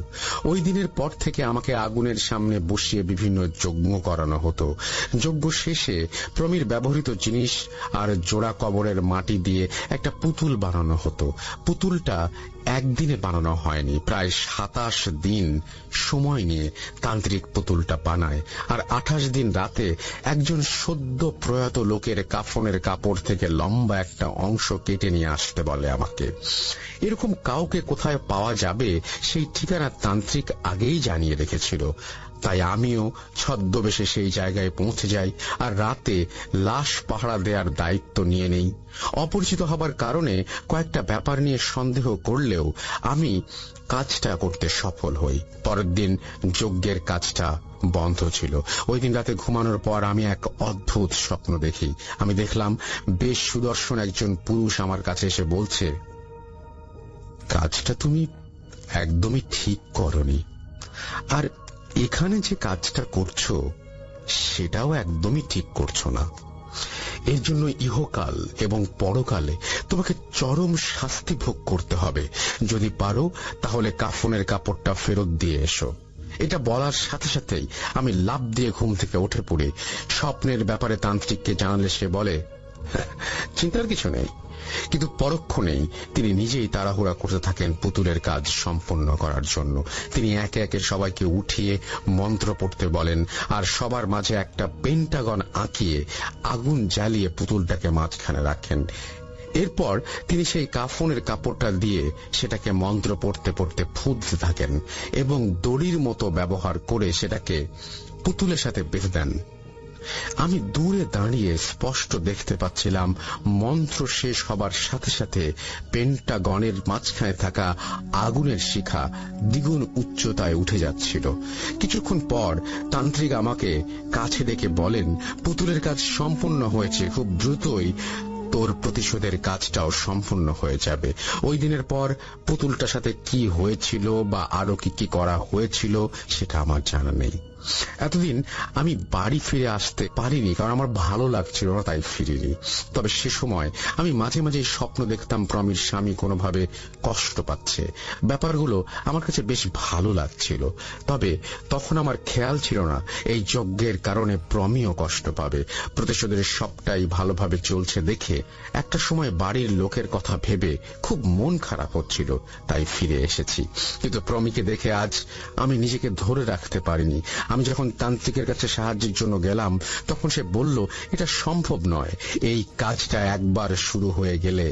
ওই দিনের পর থেকে আমাকে আগুনের সামনে বসিয়ে বিভিন্ন যজ্ঞ করানো হতো। যজ্ঞ শেষে প্রমির ব্যবহৃত জিনিস আর জোড়া কবরের মাটি দিয়ে একটা পুতুল বানানো হতো। পুতুলটা একদিনে বানানো হয়নি, প্রায় 27 দিন সময় নিয়ে তান্ত্রিক পুতুলটা বানায়, আর 28 দিন রাতে একজন সদ্য প্রয়াত লোকের কাফনের কাপড় থেকে লম্বা একটা অংশ কেটে নিয়ে আসতে বলে আমাকে। এরকম কাউকে কোথায় পাওয়া যাবে সেই ঠিকানা তান্ত্রিক আগেই জানিয়ে রেখেছিল। তাই আমিও ছদ্মবেশে সেই জায়গায় পৌঁছে যাই আর রাতে লাশ পাহারা দেওয়ার দায়িত্ব নিয়ে নেই। অপরিচিত হবার কারণে কয়েকটা ব্যাপার নিয়ে সন্দেহ করলেও আমি কাজটা করতে সফল হই। পরের দিন যজ্ঞের কাজটা বন্ধ ছিল। ওই দিন রাতে ঘুমানোর পর আমি এক অদ্ভুত স্বপ্ন দেখি। আমি দেখলাম বেশ সুদর্শন একজন পুরুষ আমার কাছে এসে বলছে, কাজটা তুমি একদমই ঠিক করনি, আর এখানে যে কাজটা করছো সেটাও একদমই ঠিক করছো না। এর জন্য ইহকাল এবং পরকালে তোমাকে চরম শাস্তি ভোগ করতে হবে। যদি পারো তাহলে কাফনের কাপড়টা ফেরত দিয়ে এসো। এটা বলার সাথে সাথেই আমি লাফ দিয়ে ঘুম থেকে উঠে পড়ে স্বপ্নের ব্যাপারে তান্ত্রিককে জানালে সে বলে, চিন্তার কিছু নেই। কিন্তু পরক্ষণেই তিনি নিজেই তাড়াহুড়া করতে থাকেন পুতুলের কাজ সম্পন্ন করার জন্য। তিনি একে একে সবাইকে উঠিয়ে মন্ত্র পড়তে বলেন, আর সবার মাঝে একটা পেন্টাগন আঁকিয়ে আগুন জ্বালিয়ে পুতুলটাকে মাঝখানে রাখেন। এরপর তিনি সেই কাফনের কাপড়টা দিয়ে সেটাকে মন্ত্র পড়তে পড়তে ফুঁদতে থাকেন এবং দড়ির মতো ব্যবহার করে সেটাকে পুতুলের সাথে বেঁধে দেন। আমি দূরে দাঁড়িয়ে স্পষ্ট দেখতে পাচ্ছিলাম মন্ত্র শেষ হবার সাথে সাথে পেন্টাগনের মাঝখানে থাকা আগুনের শিখা দ্বিগুণ উচ্চতায় উঠে যাচ্ছিল। কিছুক্ষণ পর তান্ত্রিক আমাকে কাছে ডেকে বলেন, পুতুলের কাজ সম্পূর্ণ হয়েছে, খুব দ্রুতই তোর প্রতিশোধের কাজটাও সম্পূর্ণ হয়ে যাবে। ওই দিনের পর পুতুলটার সাথে কি হয়েছিল বা আরো কি কি করা হয়েছিল সেটা আমার জানা নেই। এতদিন আমি বাড়ি ফিরে আসতে পারিনি, কারণ আমার ভালো লাগছিল না, তাই ফিরিনি। তবে সে সময় আমি মাঝে মাঝে স্বপ্ন দেখতাম প্রমির স্বামী কোনোভাবে কষ্ট পাচ্ছে। ব্যাপারগুলো আমার কাছে বেশ ভালো লাগছিল। তবে তখন আমার খেয়াল ছিল না এই যজ্ঞের কারণে প্রমিও কষ্ট পাবে। প্রতিশোধের সবটাই ভালোভাবে চলছে দেখে একটা সময় বাড়ির লোকের কথা ভেবে খুব মন খারাপ হচ্ছিল, তাই ফিরে এসেছি। কিন্তু প্রমিকে দেখে আজ আমি নিজেকে ধরে রাখতে পারিনি। আমি যখন তান্ত্রিকের কাছে সাহায্যের জন্য গেলাম তখন সে বলল, এটা সম্ভব নয়। এই কাজটা একবার শুরু হয়ে গেলে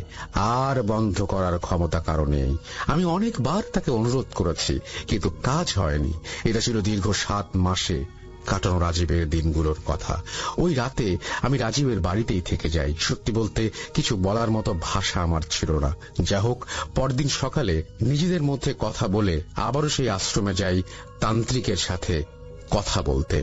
আর বন্ধ করার ক্ষমতা কারো নেই। আমি অনেকবার তাকে অনুরোধ করেছি, কিন্তু কাজ হয়নি। এটা ছিল দীর্ঘ 7 মাসে কাটানো রাজীবের দিনগুলোর কথা। ওই রাতে আমি রাজীবের বাড়িতেই থেকে যাই। সত্যি বলতে কিছু বলার মতো ভাষা আমার ছিল না। যা হোক, পরদিন সকালে নিজেদের মধ্যে কথা বলে আবারও সেই আশ্রমে যাই তান্ত্রিকের সাথে কথা বলতে।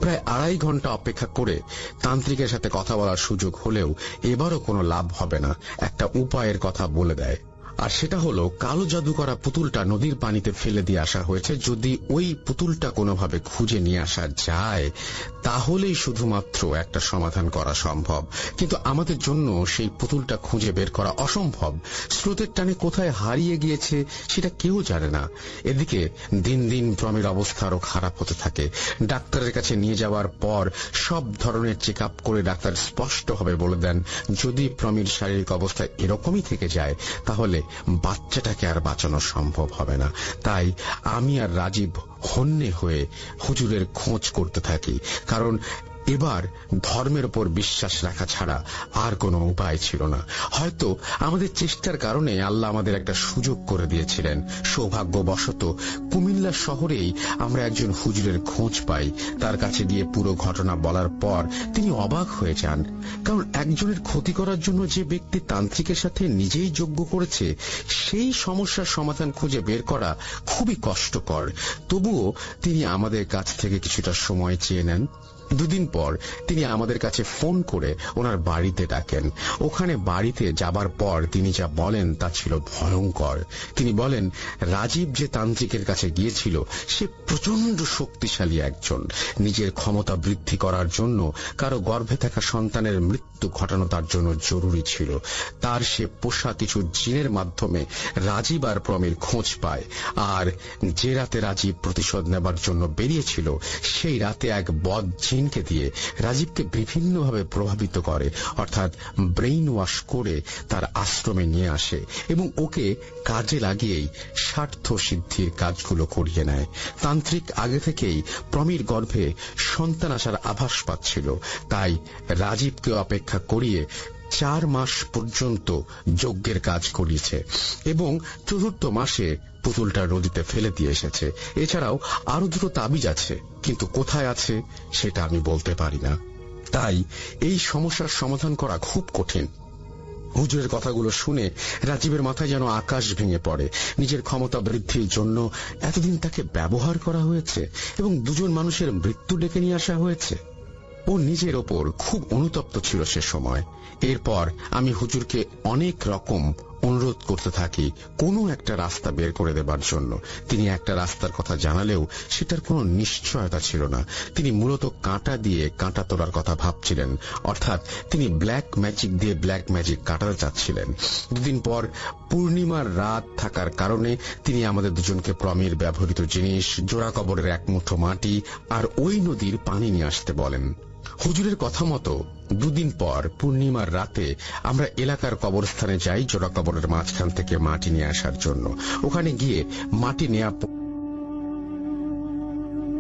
প্রায় 2.5 ঘন্টা অপেক্ষা করে তান্ত্রিকের সাথে কথা বলার সুযোগ হলেও এবারও কোনো লাভ হবে না। একটা উপায়ের কথা বলে দেয়, আর সেটা হলো কালো জাদু করা পুতুলটা নদীর পানিতে ফেলে দিয়ে আসা হয়েছে। যদি ওই পুতুলটা কোনোভাবে খুঁজে নিয়ে আসা যায় তাহলেই শুধুমাত্র একটা সমাধান করা সম্ভব। কিন্তু আমাদের জন্য সেই পুতুলটা খুঁজে বের করা অসম্ভব। স্রোতের টানে কোথায় হারিয়ে গিয়েছে সেটা কেউ জানে না। এদিকে দিন দিন প্রমির অবস্থা আরো খারাপ হতে থাকে। ডাক্তারের কাছে নিয়ে যাওয়ার পর সব ধরনের চেক আপ করে ডাক্তার স্পষ্টভাবে বলে দেন, যদি প্রমির শারীরিক অবস্থা এরকমই থেকে যায় তাহলে বাচ্চাটাকে আর বাঁচানো সম্ভব হবে না। তাই আমি আর রাজীব হন্যে হয়ে হুজুরের খোঁজ করতে থাকি, কারণ এবার ধর্মের উপর বিশ্বাস রাখা ছাড়া আর কোনো উপায় ছিল না। হয়তো আমাদের চেষ্টার কারণে আল্লাহ আমাদের একটা সুযোগ করে দিয়েছিলেন। সৌভাগ্যবশত কুমিল্লা শহরেই আমরা একজন হুজুরের খোঁজ পাই। তার কাছে গিয়ে পুরো ঘটনা বলার পর তিনি অবাক হয়ে যান, কারণ একজনের ক্ষতি করার জন্য যে ব্যক্তি তান্ত্রিকের সাথে নিজেই যজ্ঞ করেছে সেই সমস্যার সমাধান খুঁজে বের করা খুবই কষ্টকর। তবুও তিনি আমাদের কাছ থেকে কিছুটা সময় চেয়ে নেন। 2 দিন পর তিনি আমাদের কাছে ফোন করে ওনার বাড়িতে ডাকেন। ওখানে বাড়িতে যাবার পর তিনি যা বলেন তা ছিল ভয়ঙ্কর। তিনি বলেন, রাজীব যে তান্ত্রিকের কাছে গিয়েছিল সে প্রচন্ড শক্তিশালী একজন। নিজের ক্ষমতা বৃদ্ধি করার জন্য কারো গর্ভে থাকা সন্তানের মৃত্যু ঘটানো তার জন্য জরুরি ছিল। তার সে পোষা কিছু জিনের মাধ্যমে রাজীব আর প্রমির খোঁজ পায়। আর যে রাতে রাজীব প্রতিশোধ নেবার জন্য বেরিয়েছিল সেই রাতে এক বদ জিনকে দিয়ে রাজীবকে বিভিন্নভাবে প্রভাবিত করে, অর্থাৎ ব্রেইন ওয়াশ করে তার আশ্রমে নিয়ে আসে এবং ওকে কাজে লাগিয়েই স্বার্থ সিদ্ধির কাজগুলো করিয়ে নেয়। তান্ত্রিক আগে থেকেই প্রমির গর্ভে সন্তান আসার আভাস পাচ্ছিল, তাই রাজীবকে অপেক্ষা করিয়ে 4 মাস পর্যন্ত যজ্ঞের কাজ করিয়েছে এবং 4র্থ মাসে পুতুলটা নদীতে ফেলে দিয়ে এসেছে। এছাড়াও আরো 2টো তাবিজ আছে, কিন্তু কোথায় আছে সেটা আমি বলতে পারি না। তাই এই সমস্যার সমাধান করা খুব কঠিন। হুজুরের কথাগুলো শুনে রাজীবের মাথায় যেন আকাশ ভেঙে পড়ে। নিজের ক্ষমতা বৃদ্ধির জন্য এতদিন তাকে ব্যবহার করা হয়েছে এবং 2 জন মানুষের মৃত্যু ডেকে নিয়ে আসা হয়েছে। ও নিজের ওপর খুব অনুতপ্ত ছিল সে সময়। এরপর আমি হুজুরকে অনেক রকম অনুরোধ করতে থাকি কোনো একটা রাস্তা বের করে দেবার জন্য। তিনি একটা রাস্তার কথা জানালেও সেটার কোনো নিশ্চয়তা ছিল না। তিনি মূলত কাঁটা দিয়ে কাঁটা তোলার কথা ভাবছিলেন, অর্থাৎ তিনি ব্ল্যাক ম্যাজিক দিয়ে ব্ল্যাক ম্যাজিক কাটাতে চাচ্ছিলেন। দুদিন পর পূর্ণিমার রাত থাকার কারণে তিনি আমাদের দুজনকে প্রমির ব্যবহৃত জিনিস, জোড়া কবরের এক মুঠো মাটি আর ওই নদীর পানি নিয়ে আসতে বলেন। হুজুরের কথা মতো দুদিন পর পূর্ণিমার রাতে আমরা এলাকার কবরস্থানে যাই জোড়া কবরের মাঝখান থেকে মাটি নিয়ে আসার জন্য। ওখানে গিয়ে মাটি নেওয়া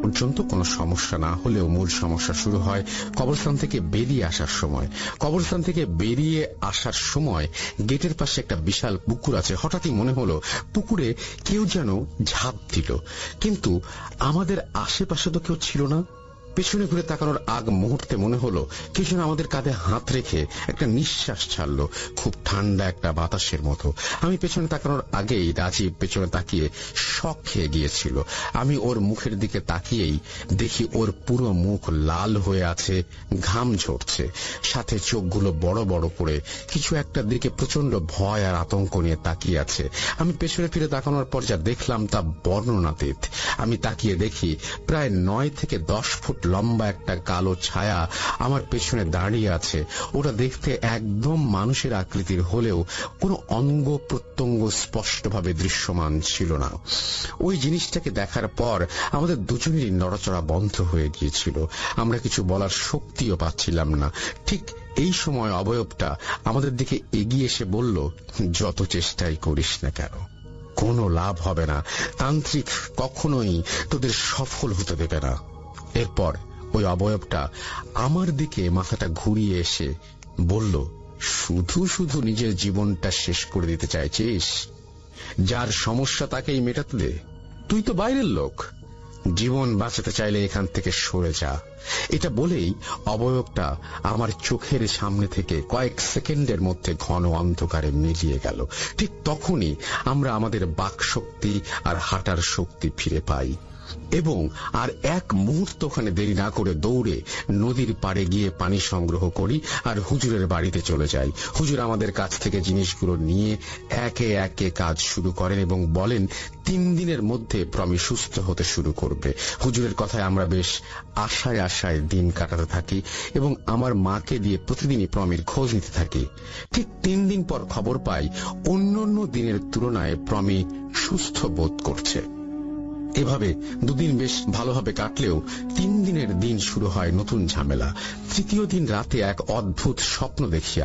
পর্যন্ত কোনো সমস্যা না হলেও মূল সমস্যা শুরু হয় কবরস্থান থেকে বেরিয়ে আসার সময়। কবরস্থান থেকে বেরিয়ে আসার সময় গেটের পাশে একটা বিশাল পুকুর আছে। হঠাৎই মনে হলো পুকুরে কেউ যেন ঝাঁপ দিল, কিন্তু আমাদের আশেপাশে তো কেউ ছিল না। পেছনে ঘুরে তাকানোর আগ মুহূর্তে মনে হলো কেউ যেন আমাদের কাঁধে হাত রেখে একটা নিঃশ্বাস ছাড়লো, খুব ঠান্ডা একটা বাতাসের মতো। আমি পেছনে তাকানোর আগেই রাজীব পেছনে তাকিয়ে শক খেয়ে গিয়েছিল। আমি ওর মুখের দিকে তাকিয়েই দেখি ওর পুরো মুখ লাল হয়ে আছে, ঘাম ঝরছে, সাথে চোখগুলো বড় বড় করে কিছু একটার দিকে প্রচন্ড ভয় আর আতঙ্ক নিয়ে তাকিয়ে আছে। আমি পেছনে ফিরে তাকানোর পর যা দেখলাম তা বর্ণনাতীত। আমি তাকিয়ে দেখি প্রায় 9 থেকে 10 ফুট লম্বা একটা কালো ছায়া আমার পেছনে দাঁড়িয়ে আছে। ওটা দেখতে একদম মানুষের আকৃতির হলেও কোনো অঙ্গ প্রত্যঙ্গ স্পষ্টভাবে দৃশ্যমান ছিল না। ওই জিনিসটাকে দেখার পর আমাদের দুজনেরই নড়াচড়া বন্ধ হয়ে গিয়েছিল। আমরা কিছু বলার শক্তিও পাচ্ছিলাম না। ঠিক এই সময় অবয়বটা আমাদের দিকে এগিয়ে এসে বলল, যত চেষ্টাই করিস না কেন কোনো লাভ হবে না, তান্ত্রিক কখনোই তোদের সফল হতে দেবে না। এরপর ওই অবয়বটা আমার দিকে মাথাটা ঘুরিয়ে এসে বলল, শুধু শুধু নিজের জীবনটা শেষ করে দিতে চাইছিস? যার সমস্যা তাকেই মেটাতে দে, তুই তো বাইরের লোক। জীবন বাঁচাতে চাইলে এখান থেকে সরে যা। এটা বলেই অবয়বটা আমার চোখের সামনে থেকে কয়েক সেকেন্ডের মধ্যে ঘন অন্ধকারে মিলিয়ে গেল। ঠিক তখনই আমরা আমাদের বাকশক্তি আর হাঁটার শক্তি ফিরে পাই এবং আর এক মুহূর্ত ওখানে দেরি না করে দৌড়ে নদীর পাড়ে গিয়ে পানি সংগ্রহ করি আর হুজুরের বাড়িতে চলে যাই। হুজুর আমাদের কাছ থেকে জিনিসগুলো নিয়ে একে একে কাজ শুরু করেন এবং বলেন 3 দিনের মধ্যে প্রমি সুস্থ হতে শুরু করবে। হুজুরের কথায় আমরা বেশ আশায় আশায় দিন কাটাতে থাকি এবং আমার মাকে দিয়ে প্রতিদিনই প্রমির খোঁজ নিতে থাকি। ঠিক 3 দিন পর খবর পাই অন্যান্য দিনের তুলনায় প্রমি সুস্থ বোধ করছে। এভাবে 2 দিন বেশ ভালোভাবে কাটলেও 3 দিনের দিন শুরু হয় নতুন ঝামেলা। 3য় দিন রাতে এক অদ্ভুত স্বপ্ন দেখি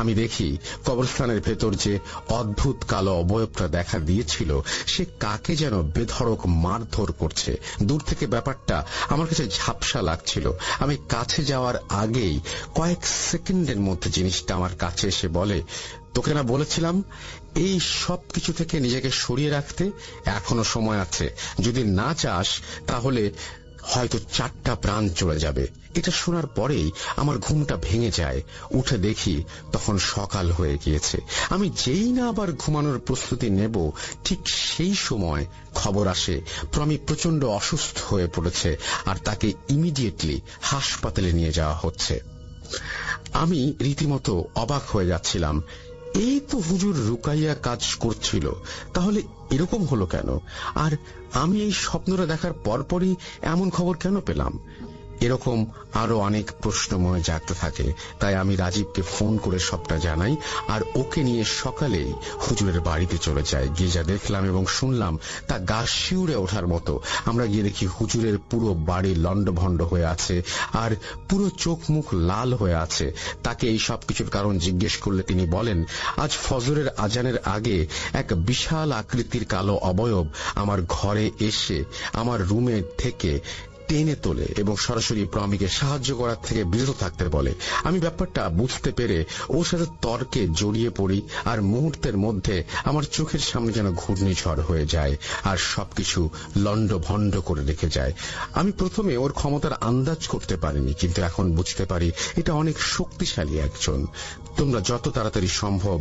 আমি দেখি কবরস্থানের ভেতর যে অদ্ভুত কালো অবয়বটা দেখা দিয়েছিল সে কাকে যেন বেধড়ক মারধর করছে। দূর থেকে ব্যাপারটা আমার কাছে ঝাপসা লাগছিল। আমি কাছে যাওয়ার আগেই কয়েক সেকেন্ডের মধ্যে জিনিসটা আমার কাছে এসে বলে, তোকে না বলেছিলাম এই সব কিছু থেকে নিজেকে সরিয়ে রাখতে? এখনো সময় আছে, যদি না চাস তাহলে হয়তো 4টা প্রাণ চলে যাবে। এটা শোনার পরেই আমার ঘুমটা ভেঙে যায়। উঠে দেখি তখন সকাল হয়ে গিয়েছে। আমি যেই না আবার ঘুমানোর প্রস্তুতি নেব ঠিক সেই সময় খবর আসে প্রমি প্রচন্ড অসুস্থ হয়ে পড়েছে আর তাকে ইমিডিয়েটলি হাসপাতালে নিয়ে যাওয়া হচ্ছে। আমি রীতিমতো অবাক হয়ে যাচ্ছিলাম। এই তো হুজুর রুকাইয়া কাজ করছিল, তাহলে এরকম হলো কেন? আর আমি এই স্বপ্নটা দেখার পরপরই এমন খবর কেন পেলাম? এরকম আরো অনেক প্রশ্ন মনে জাগতে থাকে। তাই আমি রাজীবকে ফোন করে সবটা জানাই আর ওকে নিয়ে সকালেই হুজুরের বাড়িতে চলে যাই। গিয়ে যা দেখলাম এবং শুনলাম তা গা শিউরে ওঠার মতো। আমরা গিয়ে দেখি হুজুরের পুরো বাড়ি লন্ডভন্ড হয়ে আছে আর পুরো চোখ মুখ লাল হয়ে আছে। তাকে এই সব কিছুর কারণ জিজ্ঞেস করলে তিনি বলেন, আজ ফজরের আজানের আগে এক বিশাল আকৃতির কালো অবয়ব আমার ঘরে এসে আমার রুমে থেকে টেনে তোলে এবং সরাসরি প্রমিকে সাহায্য করার থেকে বিরত থাকতে বলে। আমি ব্যাপারটা বুঝতে পেরে ওর সাথে তর্কে জড়িয়ে পড়ি আর মুহূর্তের মধ্যে আমার চোখের সামনে যেন ঘূর্ণিঝড় হয়ে যায় আর সবকিছু লন্ডভন্ড করে রেখে যায়। আমি প্রথমে ওর ক্ষমতার আন্দাজ করতে পারিনি, কিন্তু এখন বুঝতে পারি এটা অনেক শক্তিশালী একজন। তোমরা যত তাড়াতাড়ি সম্ভব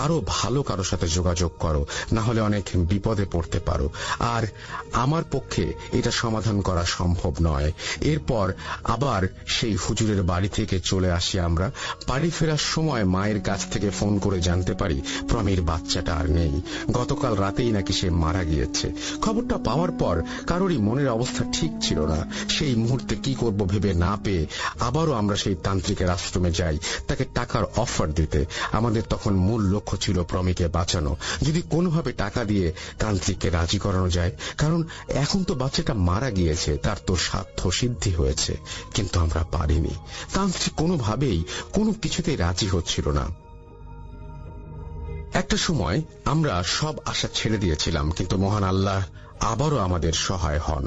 আরো ভালো কারো সাথে যোগাযোগ করো, না হলে অনেক বিপদে পড়তে পারো। আর আমার পক্ষে এটা সমাধান করা সম্ভব সম্ভব নয়। এরপর আবার সেই হুজুরের বাড়ি থেকে চলে আসি আমরা। বাড়ি ফেরার সময় মায়ের কাছ থেকে ফোন করে জানতে পারি প্রমির বাচ্চাটা আর নেই, গতকাল রাতেই নাকি সে মারা গিয়েছে। খবরটা পাওয়ার পর কারোরই মনের অবস্থা ঠিক ছিল না। সেই মুহূর্তে কি করব ভেবে না পেয়ে আবারও আমরা সেই তান্ত্রিকের আশ্রমে যাই তাকে টাকার অফার দিতে। আমাদের তখন মূল লক্ষ্য ছিল প্রমিকে বাঁচানো, যদি কোনোভাবে টাকা দিয়ে তান্ত্রিককে রাজি করানো যায়, কারণ এখন তো বাচ্চাটা মারা গিয়েছে, তার তো স্বার্থ সিদ্ধি হয়েছে। কিন্তু আমরা পারিনি। তান্ত্রিক কোনোভাবেই কোনো কিছুতেই রাজি হচ্ছিল না। একটা সময় আমরা সব আশা ছেড়ে দিয়েছিলাম, কিন্তু মহান আল্লাহ আবারও আমাদের সহায় হন।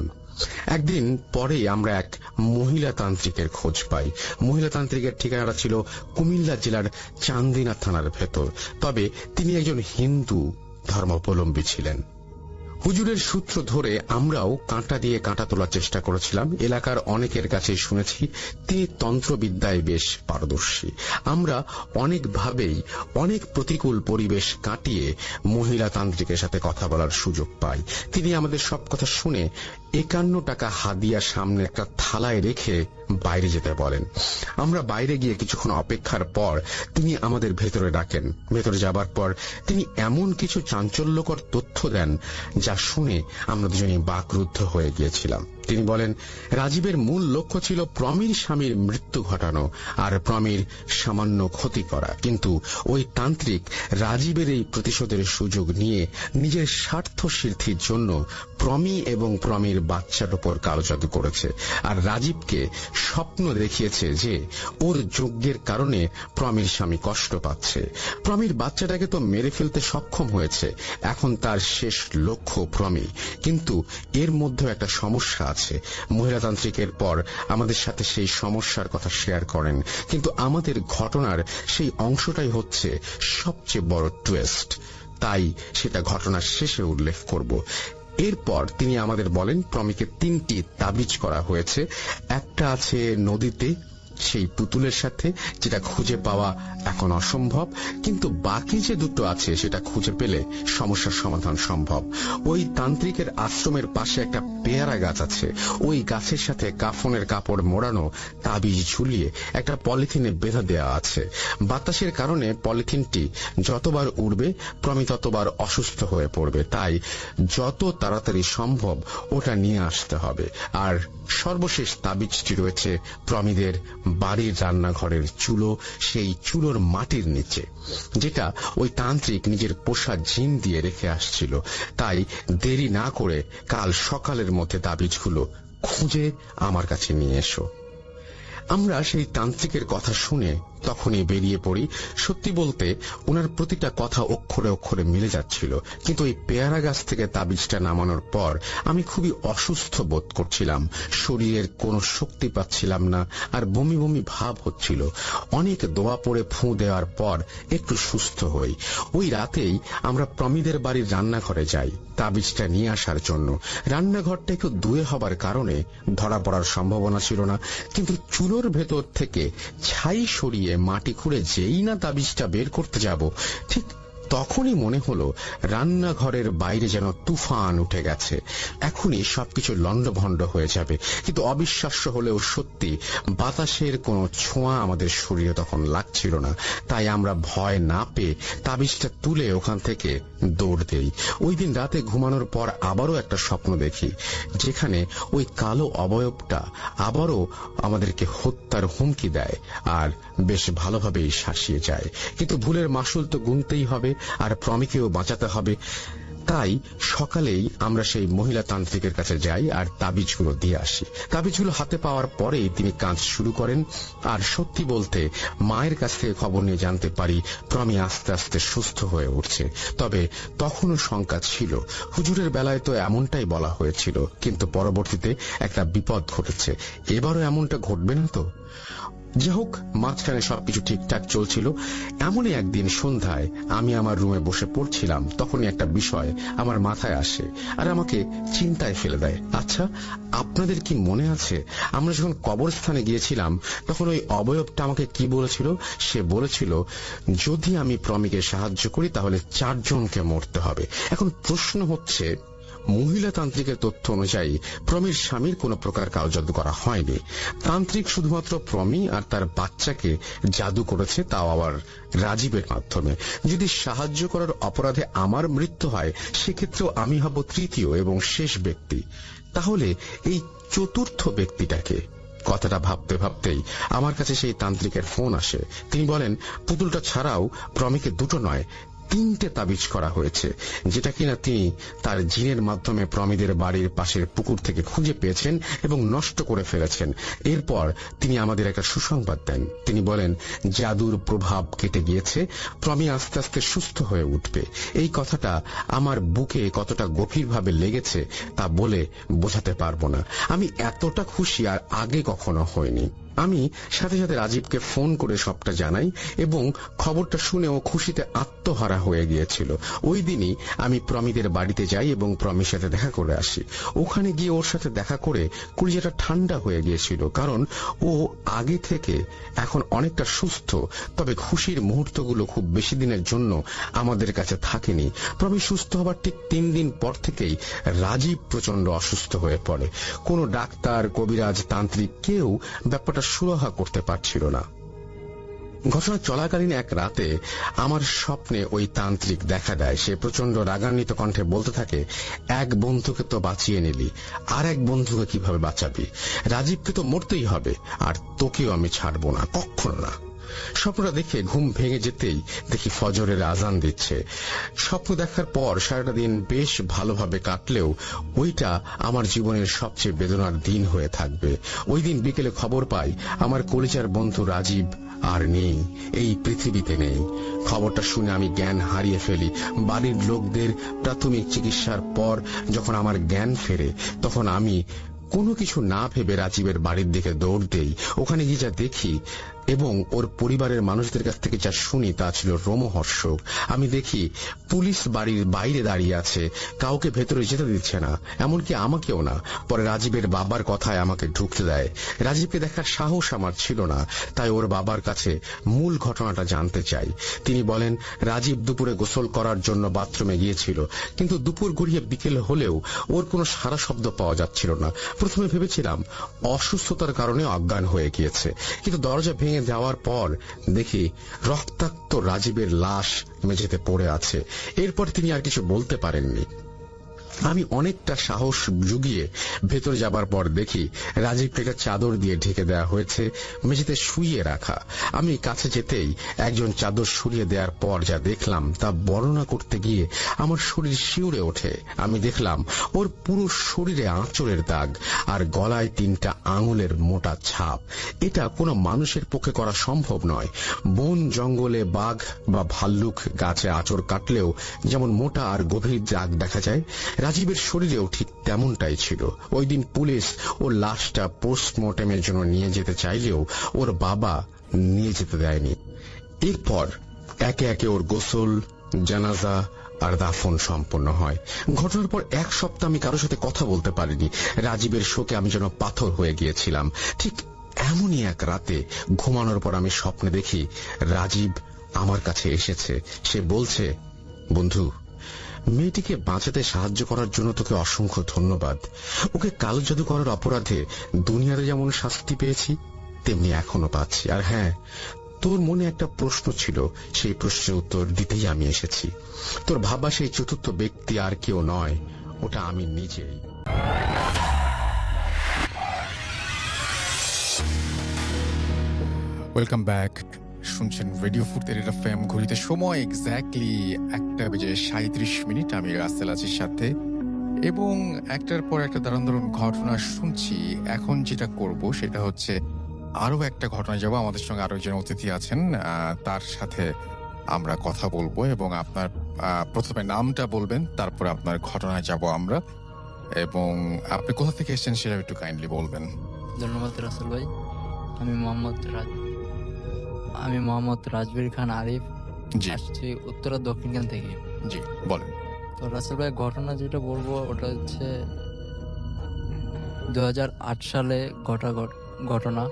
একদিন পরেই আমরা এক মহিলা তান্ত্রিকের খোঁজ পাই। মহিলা তান্ত্রিকের ঠিকানাটা ছিল কুমিল্লা জেলার চান্দিনা থানার ভেতর, তবে তিনি একজন হিন্দু ধর্মাবলম্বী ছিলেন। হুজুরের সূত্র ধরে আমরাও কাঁটা দিয়ে কাঁটা তোলার চেষ্টা করেছিলাম। এলাকার অনেকের কাছে শুনেছি তিনি তন্ত্রবিদ্যায় বেশ পারদর্শী। আমরা অনেকভাবেই অনেক প্রতিকূল পরিবেশ কাটিয়ে মহিলা তান্ত্রিকের সাথে কথা বলার সুযোগ পাই। তিনি আমাদের সব কথা শুনে 51 টাকা হাদিয়া সামনে একটা থালায় রেখে বাইরে যেতে বলেন। আমরা বাইরে গিয়ে কিছুক্ষণ অপেক্ষার পর তিনি আমাদের ভেতরে ডাকেন। ভেতরে যাবার পর তিনি এমন কিছু চাঞ্চল্যকর তথ্য দেন যা শুনে আমরা দুজনে বাকরুদ্ধ হয়ে গিয়েছিলাম। তিনি বলেন রাজীবের মূল লক্ষ্য ছিল প্রমির স্বামীর মৃত্যু ঘটানো আর প্রমির সামান্য ক্ষতি করা, কিন্তু ওই তান্ত্রিক রাজীবের এই প্রতিশোধের সুযোগ নিয়ে নিজের স্বার্থ সিদ্ধির জন্য প্রমি এবং প্রমির বাচ্চার উপর কালো জাদু করেছে। আর রাজীবকে স্বপ্ন দেখিয়েছে যে ওর যজ্ঞের কারণে প্রমির স্বামী কষ্ট পাচ্ছে। প্রমির বাচ্চাটাকে তো মেরে ফেলতে সক্ষম হয়েছে, এখন তার শেষ লক্ষ্য প্রমি। কিন্তু এর মধ্যে একটা সমস্যা আছে। মহিলাতান্ত্রিকের পর আমাদের সাথে সেই সমস্যার কথা শেয়ার করেন, কিন্তু আমাদের ঘটনার সেই অংশটাই হচ্ছে সবচেয়ে বড় টুইস্ট, তাই সেটা ঘটনার শেষে উল্লেখ করব। এরপর তিনি আমাদের বলেন প্রমিকে 3টি তাবিজ করা হয়েছে। একটা আছে নদীতে সেই পুতুলের সাথে, যেটা খুঁজে পাওয়া এখন অসম্ভব, কিন্তু বাকি যে দুটো আছে সেটা খুঁজে পেলে সমস্যার সমাধান সম্ভব। ওই তান্ত্রিকের আশ্রমের পাশে একটা পেয়ারা গাছ আছে। ওই গাছের সাথে কাফনের কাপড় মোড়ানো তাবিজ ঝুলিয়ে একটা পলিথিনে বেঁধে দেওয়া আছে। বাতাসের কারণে পলিথিনটি যতবার উড়বে প্রমি ততবার অসুস্থ হয়ে পড়বে, তাই যত তাড়াতাড়ি সম্ভব ওটা নিয়ে আসতে হবে। আর সর্বশেষ তাবিজটি রয়েছে প্রমিদের বাড়ির রান্নাঘরের চুলো, সেই চুলোর মাটির নিচে, যেটা ওই তান্ত্রিক নিজের পোষা জিন দিয়ে রেখে আসছিল। তাই দেরি না করে কাল সকালের মধ্যে তাবিজগুলো খুঁজে আমার কাছে নিয়ে এসো। আমরা সেই তান্ত্রিকের কথা শুনে তখনই বেরিয়ে পড়ি। সত্যি বলতে ওনার প্রতিটা কথা অক্ষরে অক্ষরে মিলে যাচ্ছিল, কিন্তু এই পেয়ারা গাছ থেকে তাবিজটা নামানোর পর আমি খুবই অসুস্থ বোধ করছিলাম। শরীরের কোনো শক্তি পাচ্ছিলাম না, আর বমি বমি ভাব হচ্ছিল। অনেক দোয়া পড়ে ফুঁ দেওয়ার পর একটু সুস্থ হই। ওই রাতেই আমরা প্রমিদের বাড়ির রান্নাঘরে যাই তাবিজটা নিয়ে আসার জন্য। রান্নাঘরটা একটু দূরে হবার কারণে ধরা পড়ার সম্ভাবনা ছিল না, কিন্তু চুলোর ভেতর থেকে ছাই সরিয়ে মাটি খুঁড়ে যেই না তাবিজটা বের করতে যাব, ঠিক তখনই মনে হলো রান্নাঘরের বাইরে যেন তুফান উঠে গেছে, এখনই সবকিছু লন্ডভন্ড হয়ে যাবে। কিন্তু অবিশ্বাস্য হলেও সত্যি, বাতাসের কোনো ছোঁয়া আমাদের শরীরে তখন লাগছিল না। তাই আমরা ভয় না পেয়ে তাবিজটা তুলে ওখান থেকে দৌড় দেই। ওই দিন রাতে ঘুমানোর পর আবারও একটা স্বপ্ন দেখি, যেখানে ওই কালো অবয়বটা আবারও আমাদেরকে হত্যার হুমকি দেয় আর বেশ ভালোভাবেই শাসিয়ে যায়। কিন্তু ভুলের মাসুল তো গুনতেই হবে, আর প্রমিকেও বাঁচাতে হবে। তাই সকালেই আমরা সেই মহিলা তান্ত্রিকের কাছে যাই আর তাবিজগুলো দিয়ে আসি। তাবিজগুলো হাতে পাওয়ার পরেই তিনি কাজ শুরু করেন। আর সত্যি বলতে মায়ের কাছ থেকে খবর নিয়ে জানতে পারি প্রমি আস্তে আস্তে সুস্থ হয়ে উঠছে। তবে তখনও শঙ্কা ছিল। হুজুরের বেলায় তো এমনটাই বলা হয়েছিল, কিন্তু পরবর্তীতে একটা বিপদ ঘটেছে। এবারও এমনটা ঘটবে না তো? যাই হোক, মাঝখানে সবকিছু ঠিকঠাক চলছিল। এমনই একদিন সন্ধ্যায় আমি আমার রুমে বসে পড়ছিলাম, তখনই একটা বিষয় আমার মাথায় আসে আর আমাকে চিন্তায় ফেলে দেয়। আচ্ছা, আপনাদের কি মনে আছে আমরা যখন কবরস্থানে গিয়েছিলাম তখন ওই অবয়বটা আমাকে কি বলেছিল? সে বলেছিল যদি আমি প্রমিকে সাহায্য করি তাহলে 4 জনকে মরতে হবে। এখন প্রশ্ন হচ্ছে, মহিলা তান্ত্রিকের তথ্য অনুযায়ী প্রমির স্বামীর কোনো প্রকার কালজাদু করা হয়নি। তান্ত্রিক শুধুমাত্র প্রমি আর তার বাচ্চাকে জাদু করেছে, তাও আবার রাজীবের মাধ্যমে। যদি সাহায্য করার অপরাধে আমার মৃত্যু হয়, সেক্ষেত্রেও আমি হব তৃতীয় এবং শেষ ব্যক্তি। তাহলে এই চতুর্থ ব্যক্তিটাকে? কথাটা ভাবতে ভাবতেই আমার কাছে সেই তান্ত্রিকের ফোন আসে। তিনি বলেন, পুতুলটা ছাড়াও প্রমিকে দুটো নয়, 3টে তাবিজ করা হয়েছে, যেটা কিনা তিনি তার জিনের মাধ্যমে প্রমিদের বাড়ির পাশের পুকুর থেকে খুঁজে পেয়েছেন এবং নষ্ট করে ফেলেছেন। এরপর তিনি আমাদের একটা সুসংবাদ দেন। তিনি বলেন, জাদুর প্রভাব কেটে গিয়েছে, প্রমি আস্তে আস্তে সুস্থ হয়ে উঠবে। এই কথাটা আমার বুকে কতটা গভীরভাবে লেগেছে তা বলে বোঝাতে পারবো না। আমি এতটা খুশি আর আগে কখনো হইনি। আমি সাথে সাথে রাজীবকে ফোন করে সবটা জানাই এবং খবরটা শুনেও খুশিতে আত্মহারা হয়ে গিয়েছিল। ওই দিনই আমি প্রমিদের বাড়িতে যাই এবং প্রমির সাথে দেখা করে আসি। ওখানে গিয়ে ওর সাথে দেখা করে কলিজাটা ঠান্ডা হয়ে গিয়েছিল, কারণ ও আগে থেকে এখন অনেকটা সুস্থ। তবে খুশির মুহূর্তগুলো খুব বেশি দিনের জন্য আমাদের কাছে থাকেনি। প্রমি সুস্থ হবার ঠিক 3 দিন পর থেকেই রাজীব প্রচন্ড অসুস্থ হয়ে পড়ে। কোনো ডাক্তার, কবিরাজ, তান্ত্রিক কেউ ব্যাপারটা সুরাহা করতে পারছিল না। ঘটনা চলাকালীন এক রাতে আমার স্বপ্নে ওই তান্ত্রিক দেখা দেয়। সে প্রচন্ড রাগান্বিত কণ্ঠে বলতে থাকে, এক বন্ধুকে তো বাঁচিয়ে নিলি, আর এক বন্ধুকে কিভাবে বাঁচাবি? রাজীবকে তো মরতেই হবে, আর তোকেও আমি ছাড়বো না, কখনো না। স্বপ্নটা দেখে ঘুম ভেঙে যেতেই দেখি ফজরের আজান দিচ্ছে। স্বপ্ন দেখার পর সারাটা দিন বেশ ভালোভাবে কাটলেও ওইটা আমার জীবনের সবচেয়ে বেদনার দিন হয়ে থাকবে। ওই দিন বিকেলে খবর পাই আমার কলিজার বন্ধু রাজীব আর নেই, এই পৃথিবীতে নেই। খবরটা শুনে আমি জ্ঞান হারিয়ে ফেলি। বাড়ির লোকদের প্রাথমিক চিকিৎসার পর যখন আমার জ্ঞান ফেরে, তখন আমি কোনো কিছু না ভেবে রাজীবের বাড়ির দিকে দৌড় দেই। ওখানে গিয়ে যা দেখি এবং ওর পরিবারের মানুষদের কাছ থেকে যা শুনি তা ছিল রোমহর্ষক। আমি দেখি পুলিশ বাড়ির বাইরে দাঁড়িয়ে আছে, কাউকে ভেতরে যেতে দিচ্ছে না, এমনকি আমাকেও না। পরে রাজীবের বাবার কথায় আমাকে ঢুকতে দেয়। রাজীবকে দেখার সাহস আমার ছিল না, তাই ওর বাবার কাছে মূল ঘটনাটা জানতে চাই। তিনি বলেন, রাজীব দুপুরে গোসল করার জন্য বাথরুমে গিয়েছিল, কিন্তু দুপুর গড়িয়ে বিকেল হলেও ওর কোনো সারা শব্দ পাওয়া যাচ্ছিল না। প্রথমে ভেবেছিলাম অসুস্থতার কারণে অজ্ঞান হয়ে গিয়েছে, কিন্তু দরজা ভেঙে যাওয়ার পর দেখি রক্তাক্ত রাজীবের লাশ মেঝেতে পড়ে আছে। এরপর তিনি আর কিছু বলতে পারেননি। আমি অনেকটা সাহস জুগিয়ে ভেতরে যাবার পর দেখি রাজীবকে একটা চাদর দিয়ে ঢেকে দেওয়া হয়েছে, মেঝেতে শুইয়ে রাখা। আমি কাছে যেতেই একজন চাদর সরিয়ে দেওয়ার পর যা দেখলাম তা বর্ণনা করতে গিয়ে আমার শরীর শিউরে ওঠে। আমি দেখলাম ওর পুরো শরীরে আঁচড়ের দাগ আর গলায় 3টা আঙুলের মোটা ছাপ। এটা কোনো মানুষের পক্ষে করা সম্ভব নয়। বন জঙ্গলে বাঘ বা ভাল্লুক গাছে আঁচড় কাটলেও যেমন মোটা আর গভীর দাগ দেখা যায়, রাজীবের শরীরেও ঠিক তেমনটাই ছিল। ওই দিন পুলিশ ওর লাশটা পোস্টমর্টেমের জন্য নিয়ে যেতে চাইলেও ওর বাবা নিয়ে যেতে দেয়নি। এরপর একে একে ওর গোসল, জানাজা আর দাফন সম্পন্ন হয়। ঘটনার পর 1 সপ্তাহ আমি কারোর সাথে কথা বলতে পারিনি। রাজীবের শোকে আমি যেন পাথর হয়ে গিয়েছিলাম। ঠিক এমনই এক রাতে ঘুমানোর পর আমি স্বপ্নে দেখি রাজীব আমার কাছে এসেছে। সে বলছে, বন্ধু, মেয়েটিকে বাঁচাতে সাহায্য করার জন্য তোকে অসংখ্য ধন্যবাদ। ওকে কালো জাদু করার অপরাধে দুনিয়াতে যেমন শাস্তি পেয়েছি, তেমনি এখনো পাচ্ছি। আর হ্যাঁ, তোর মনে একটা প্রশ্ন ছিল, সেই প্রশ্নের উত্তর দিতেই আমি এসেছি। তোর ভাবা সেই চতুর্থ ব্যক্তি আর কেউ নয়, ওটা আমি নিজেই। Welcome back. শুনছেন রেডিও ফুর্তের এফএম। ঘড়িতে সময় এক্স্যাক্টলি 1:37 আমি রাসেল আছির সাথে, এবং একটার পর একটা দারুণ দারুণ ঘটনা শুনছি। এখন যেটা করব সেটা হচ্ছে আরো একটা ঘটনা যাব। আমাদের সঙ্গে আরো একজন অতিথি আছেন, তার সাথে আমরা কথা বলবো এবং আপনার প্রথমে নামটা বলবেন, তারপর আপনার ঘটনায় যাব আমরা, এবং আপনি কোথা থেকে এসেছেন সেটা একটু কাইন্ডলি বলবেন। ধন্যবাদ রাসেল ভাই। আমি মোহাম্মদ রাজবীর খান আরিফ, জি আসছি উত্তরা দক্ষিণখান থেকে। জি বলেন। তো রাসেল ভাই, ঘটনা যেটা বলবো ওটা হচ্ছে 2008 সালে ঘটনা।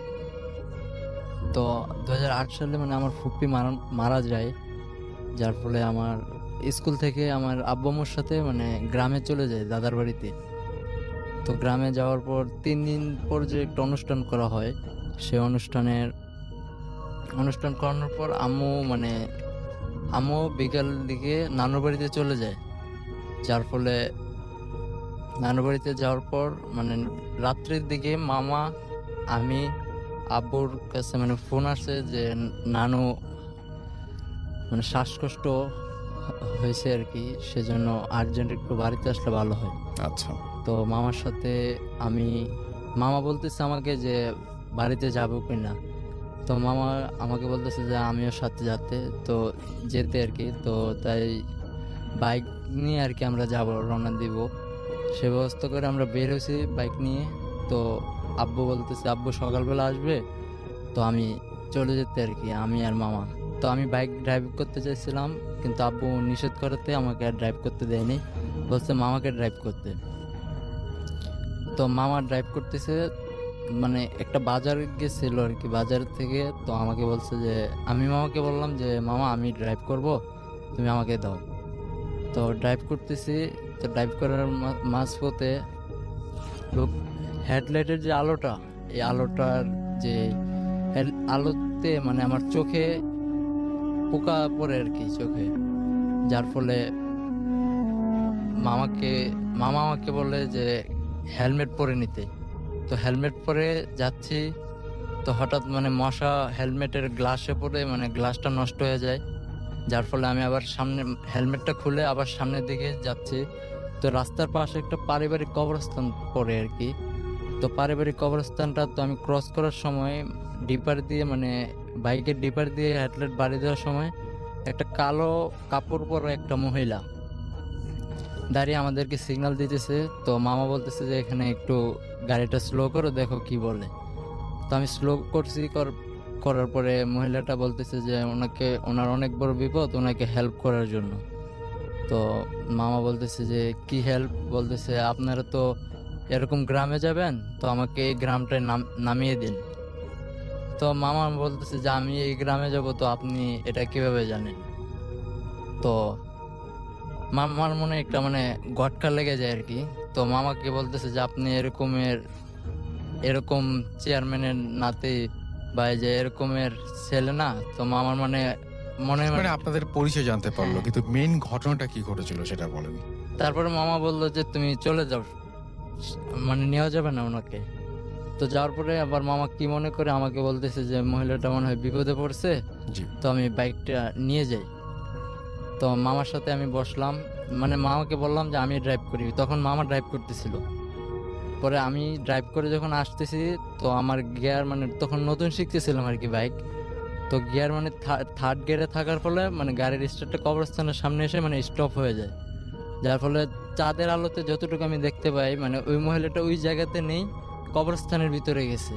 তো 2008 সালে মানে আমার ফুপ্পি মারা যায়, যার ফলে আমার স্কুল থেকে আমার আব্বু আম্মুর সাথে মানে গ্রামে চলে যাই দাদার বাড়িতে। তো গ্রামে যাওয়ার পর 3 দিন পর যে একটা অনুষ্ঠান করা হয়, সে অনুষ্ঠান করানোর পর আম্মু বিকাল দিকে নানুর বাড়িতে চলে যায়। যার ফলে নানুর বাড়িতে যাওয়ার পর মানে রাত্রের দিকে মামা, আমি, আব্বুর কাছে মানে ফোন আসে যে নানু মানে শ্বাসকষ্ট হয়েছে আর কি, সেজন্য আর্জেন্ট একটু বাড়িতে আসলে ভালো হয়। আচ্ছা। তো মামার সাথে মামা বলতেছে আমাকে যে বাড়িতে যাবো কিনা। তো মামা আমাকে বলতেছে যে আমিও সাথে যেতে আর কি। তো তাই বাইক নিয়ে আর কি আমরা যাবো, রওনা দিব। সে ব্যবস্থা করে আমরা বের হয়েছি বাইক নিয়ে। তো আব্বু বলতেছে আব্বু সকালবেলা আসবে, তো আমি চলে যেতে আর কি, আমি আর মামা। তো আমি বাইক ড্রাইভ করতে চাইছিলাম, কিন্তু আব্বু নিষেধ করাতে আমাকে আর ড্রাইভ করতে দেয়নি, বলছে মামাকে ড্রাইভ করতে। তো মামা ড্রাইভ করতেছে, মানে একটা বাজার গেছিল আর কি, বাজার থেকে। তো আমাকে বলছে যে আমি মামাকে বললাম যে মামা আমি ড্রাইভ করব, তুমি আমাকে দাও। তো ড্রাইভ করতেছি। তো ড্রাইভ করার মাঝপথে হেডলাইটের যে আলোটা, এই আলোটার যে আলোতে মানে আমার চোখে পোকা পড়ে আর কি চোখে। যার ফলে মামা আমাকে বলে যে হেলমেট পরে নিতে। তো হেলমেট পরে যাচ্ছি, তো হঠাৎ মানে মশা হেলমেটের গ্লাসে পড়ে মানে গ্লাসটা নষ্ট হয়ে যায়। যার ফলে আমি আবার হেলমেটটা খুলে আবার সামনের দিকে যাচ্ছি। তো রাস্তার পাশে একটা পারিবারিক কবরস্থান পড়ে আর কি। তো পারিবারিক কবরস্থানটা তো আমি ক্রস করার সময় ডিপার দিয়ে মানে বাইকের ডিপার দিয়ে হেডলাইট বাড়ি দেওয়ার সময় একটা কালো কাপড় পরা একটা মহিলা দাঁড়িয়ে আমাদেরকে সিগন্যাল দিতেছে। তো মামা বলতেছে যে এখানে একটু গাড়িটা স্লো করো, দেখো কি বলে। তো আমি স্লো করছি, করার পরে মহিলাটা বলতেছে যে ওনার অনেক বড় বিপদ, ওনাকে হেল্প করার জন্য। তো মামা বলতেছে যে কি হেল্প, বলতেছে আপনারা তো এরকম গ্রামে যাবেন, তো আমাকে এই গ্রামটায় নামিয়ে দিন। তো মামা বলতেছে যে আমি এই গ্রামে যাব, তো আপনি এটা কিভাবে জানেন। তো মামার মনে একটা মানে গটকা লেগে যায় আর কি। তো মামাকে বলতেছে যে আপনি এরকম চেয়ারম্যানের নাতি বা এই যে এরকমের ছেলে না। তো মামার মানে মনে মানে আপনাদের পরিচয় জানতে পারলো, হ্যাঁ। কিন্তু মেইন ঘটনাটা কি ঘটেছিল সেটা বলেন। তারপরে মামা বললো যে তুমি চলে যাও, মানে নেওয়া যাবে না ওনাকে। তো যাওয়ার পরে আবার মামা কি মনে করে আমাকে বলতেছে যে মহিলাটা মনে হয় বিপদে পড়ছে, জি। তো আমি বাইকটা নিয়ে যাই। তো মামার সাথে আমি বসলাম, মানে মামাকে বললাম যে আমি ড্রাইভ করি। তখন মামা ড্রাইভ করতেছিল। পরে আমি ড্রাইভ করে যখন আসতেছি, তো আমার গিয়ার মানে তখন নতুন শিখতেছিলাম আর কি বাইক। তো গিয়ার মানে থার্ড গিয়ারে থাকার ফলে মানে গাড়ির স্টার্টটা কবরস্থানের সামনে এসে মানে স্টপ হয়ে যায়। যার ফলে চাঁদের আলোতে যতটুকু আমি দেখতে পাই মানে ওই মহিলাটা ওই জায়গাতে নেই, কবরস্থানের ভিতরে গেছে।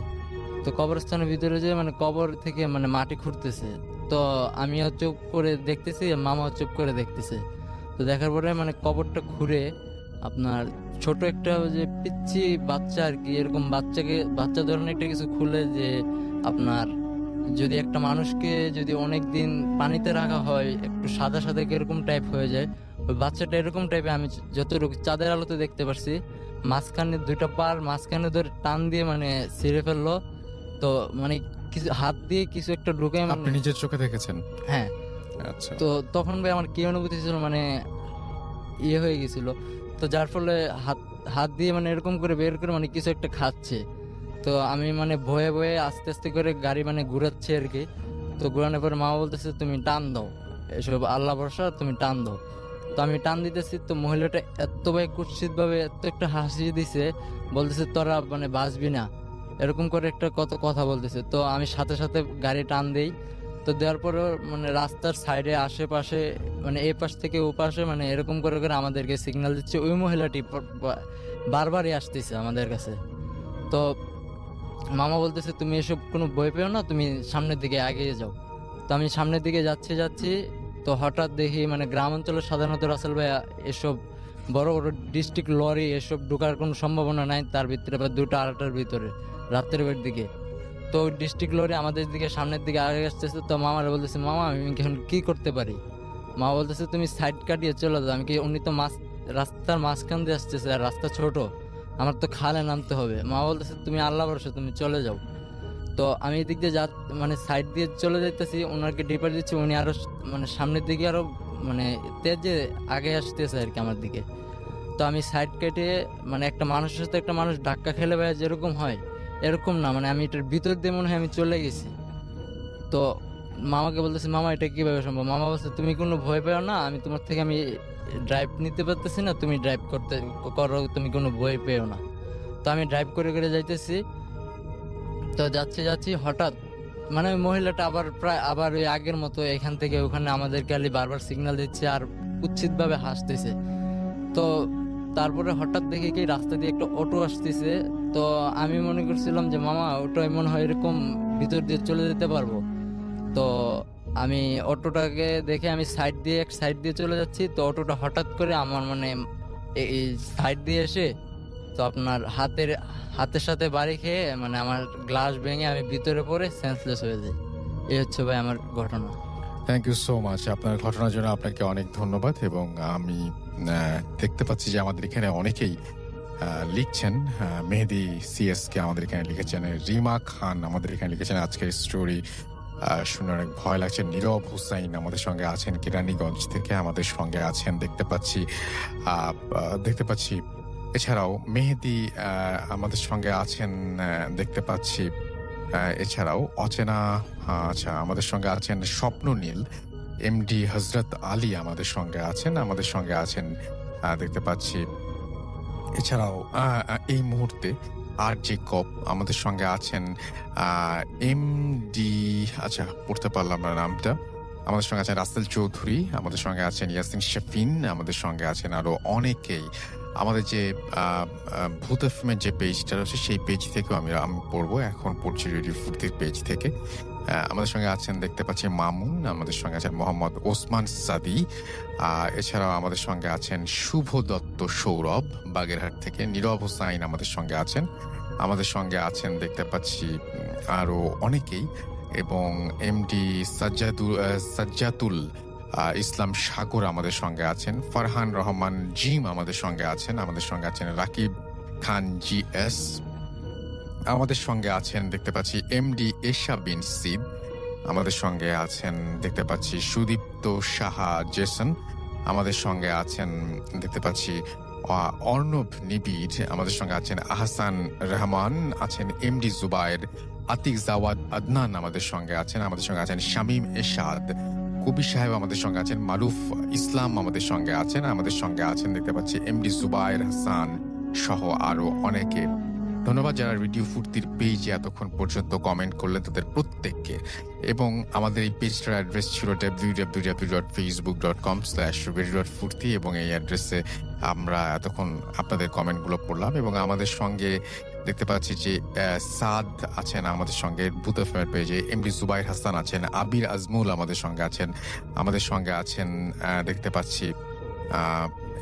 তো কবরস্থানের ভিতরে যে মানে কবর থেকে মানে মাটি খুঁড়তেছে। তো আমিও চুপ করে দেখতেছি, মামাও চুপ করে দেখতেছে। তো দেখার পরে মানে কবরটা খুঁড়ে আপনার ছোট একটা যে পিচ্ছি বাচ্চা আর কি, এরকম বাচ্চা ধরনের একটা কিছু খুলে, যে আপনার যদি একটা মানুষকে যদি অনেক দিন পানিতে রাখা হয় একটু সাদা সাদা এরকম টাইপ হয়ে যায়, ওই বাচ্চাটা এরকম টাইপের আমি যতটুকু চাঁদের আলোতে দেখতে পারছি। মাঝখানে দুইটা পার মাঝখানে ধরে টান দিয়ে মানে ছিঁড়ে ফেললো। তো মানে কিছু হাত দিয়ে কিছু একটা ঢুকে আপনি নিজের চোখে দেখেছেন? হ্যাঁ। আচ্ছা। তো তখন ভাই আমার কি অনুভূতি ছিল, মানে ইয়ে হয়ে গেছিল। তো যার ফলে হাত দিয়ে মানে এরকম করে বের করে মানে কিছু একটা খাচ্ছে। তো আমি মানে ভয়ে ভয়ে আস্তে আস্তে করে গাড়ি মানে ঘুরাচ্ছি আর কি। তো ঘুরানোর পরে মা বলতেছে তুমি টান দাও, এসব আল্লাহ ভরসা, তুমি টান দাও। তো আমি টান দিতেছি, তো মহিলাটা এত ভাই কুৎসিত ভাবে এত একটা হাসি দিছে, বলতেছে তোরা মানে বাঁচবি না, এরকম করে একটা কত কথা বলতেছে। তো আমি সাথে সাথে গাড়ি টান দেই। তো দেওয়ার পরে মানে রাস্তার সাইডে আশেপাশে মানে এই পাশ থেকে ও পাশে মানে এরকম করে করে আমাদেরকে সিগন্যাল দিচ্ছে। ওই মহিলাটি বারবারই আসতেছে আমাদের কাছে। তো মামা বলতেছে তুমি এসব কোনো ভয় পেও না, তুমি সামনের দিকে এগিয়ে যাও। তো আমি সামনের দিকে যাচ্ছি। তো হঠাৎ দেখি মানে গ্রাম অঞ্চলে সাধারণত রাসেল ভাই এসব বড় বড় ডিস্ট্রিক্ট লরি এসব ঢোকার কোনো সম্ভাবনা নাই, তার ভিতরে বা 2টা 2:30টার ভিতরে রাতের বের দিকে। তো ডিস্ট্রিক্ট লরি আমাদের দিকে সামনের দিকে আগে আসতেছে। তো মামারা বলতেছে মামা আমি এখন কি করতে পারি। মা বলতেছে তুমি সাইড কাটিয়ে চলে যাও। আমি কি, উনি তো রাস্তার মাঝখান দিয়ে আসতেছে, আর রাস্তা ছোট, আমার তো খালে নামতে হবে। মা বলতেছে তুমি আল্লাহ ভরসা, তুমি চলে যাও। তো আমি এদিক দিয়ে মানে সাইড দিয়ে চলে যাইতেছি, ওনাকে ডিপার দিচ্ছি, উনি আরো মানে সামনের দিকে আরো মানে তেজে আগে আসতেছে আর কি আমার দিকে। তো আমি সাইড কেটে মানে একটা মানুষের সাথে একটা মানুষ ধাক্কা খেলে ভাই যেরকম হয় এরকম না, মানে আমি এটার ভিতর দিয়ে মনে হয় আমি চলে গেছি। তো মামাকে বলতেছি মামা এটা কিভাবে সম্ভব? মামা বলছে তুমি কোনো ভয় পেও না, আমি তোমার থেকে আমি ড্রাইভ নিতে পারতেছি না, তুমি ড্রাইভ করো, তুমি কোনো ভয় পেও না। তো আমি ড্রাইভ করে করে যাইতেছি। তো যাচ্ছি হঠাৎ মানে ওই মহিলাটা আবার ওই আগের মতো এখান থেকে ওখানে আমাদের খালি বারবার সিগন্যাল দিচ্ছে আর কুৎসিত ভাবে হাসতেছে। তো তারপরে হঠাৎ দেখি কি রাস্তা দিয়ে একটা অটো আসতেছে। তো আমি মনে করছিলাম যে মামা অটো মনে হয় এরকম ভিতর দিয়ে চলে যেতে পারবো। তো আমি অটোটাকে দেখে আমি সাইড দিয়ে চলে যাচ্ছি। তো অটোটা হঠাৎ করে আমার মানে এই সাইড দিয়ে এসে তো আপনার হাতের সাথে বাড়ি খেয়ে মানে আমার গ্লাস ভেঙে আমি ভিতরে পড়ে সেন্সলেস হয়ে যাই। এই হচ্ছে ভাই আমার ঘটনা। Thank you so much. আপনার ঘটনার জন্য আপনাকে অনেক ধন্যবাদ। এবং আমি দেখতে পাচ্ছি যে আমাদের এখানে অনেকেই লিখছেন। মেহেদি সিএস কে আমাদের এখানে লিখেছেন, রিমা খান আমাদের এখানে লিখেছেন আজকের স্টোরি শুনে অনেক ভয় লাগছে। নীরব হুসাইন আমাদের সঙ্গে আছেন কেরানীগঞ্জ থেকে, আমাদের সঙ্গে আছেন দেখতে পাচ্ছি। এছাড়াও মেহেদি আমাদের সঙ্গে আছেন দেখতে পাচ্ছি। এছাড়াও অচেনা আচ্ছা আমাদের সঙ্গে আছেন স্বপ্ন নীল, এমডি হজরত আলী আমাদের সঙ্গে আছেন দেখতে পাচ্ছি। এছাড়াও এই মুহূর্তে আর জে কপ আমাদের সঙ্গে আছেন, এমডি আচ্ছা পড়তে পারলাম না নামটা, আমাদের সঙ্গে আছেন রাসেল চৌধুরী, আমাদের সঙ্গে আছেন ইয়াসিন শাফিন, আমাদের সঙ্গে আছেন আরো অনেকেই। আমাদের যে ভূত এফএমের যে পেজটা রয়েছে সেই পেজ থেকেও আমি পড়বো, এখন পড়ছি রেডিও ফুর্তির পেজ থেকে। আমাদের সঙ্গে আছেন দেখতে পাচ্ছি মামুন, আমাদের সঙ্গে আছেন মোহাম্মদ ওসমান সাদি, এছাড়াও আমাদের সঙ্গে আছেন শুভ দত্ত সৌরভ বাগেরহাট থেকে, নীরব হোসাইন আমাদের সঙ্গে আছেন দেখতে পাচ্ছি আরো অনেকেই। এবং এমডি সাজ্জাতুল ইসলাম সাগর আমাদের সঙ্গে আছেন, ফারহান রহমান জিম আমাদের সঙ্গে আছেন রাকিব খান জিএস আমাদের সঙ্গে আছেন দেখতে পাচ্ছি, এমডি এশা বিন সিদ আমাদের সঙ্গে আছেন দেখতে পাচ্ছি, সুদীপ্ত সাহা জেসন আমাদের সঙ্গে আছেন দেখতে পাচ্ছি, অর্ণব নিবিড় আমাদের সঙ্গে আছেন, আহসান রহমান আছেন, এমডি জুবায়ের, আতিক জাওয়াদ আদনান আমাদের সঙ্গে আছেন শামীম এরশাদ, কবি সাহেব আমাদের সঙ্গে আছেন, মারুফ ইসলাম আমাদের সঙ্গে আছেন দেখতে পাচ্ছি, এমডি জুবায়ের হাসান সহ আরো অনেকে। ধন্যবাদ যারা রেডিও ফুর্তির পেজে এতক্ষণ পর্যন্ত কমেন্ট করলেন তাদের প্রত্যেককে। এবং আমাদের এই পেজটার অ্যাড্রেস ছিল www.facebook.com/radio.furti এবং এই অ্যাড্রেসে আমরা এতক্ষণ আপনাদের কমেন্টগুলো পড়লাম। এবং আমাদের সঙ্গে দেখতে পাচ্ছি যে সাদ আছেন আমাদের সঙ্গে ভূত এফএমের পেজে, এমডি জুবাইর হাসান আছেন, আবির আজমুল আমাদের সঙ্গে আছেন দেখতে পাচ্ছি।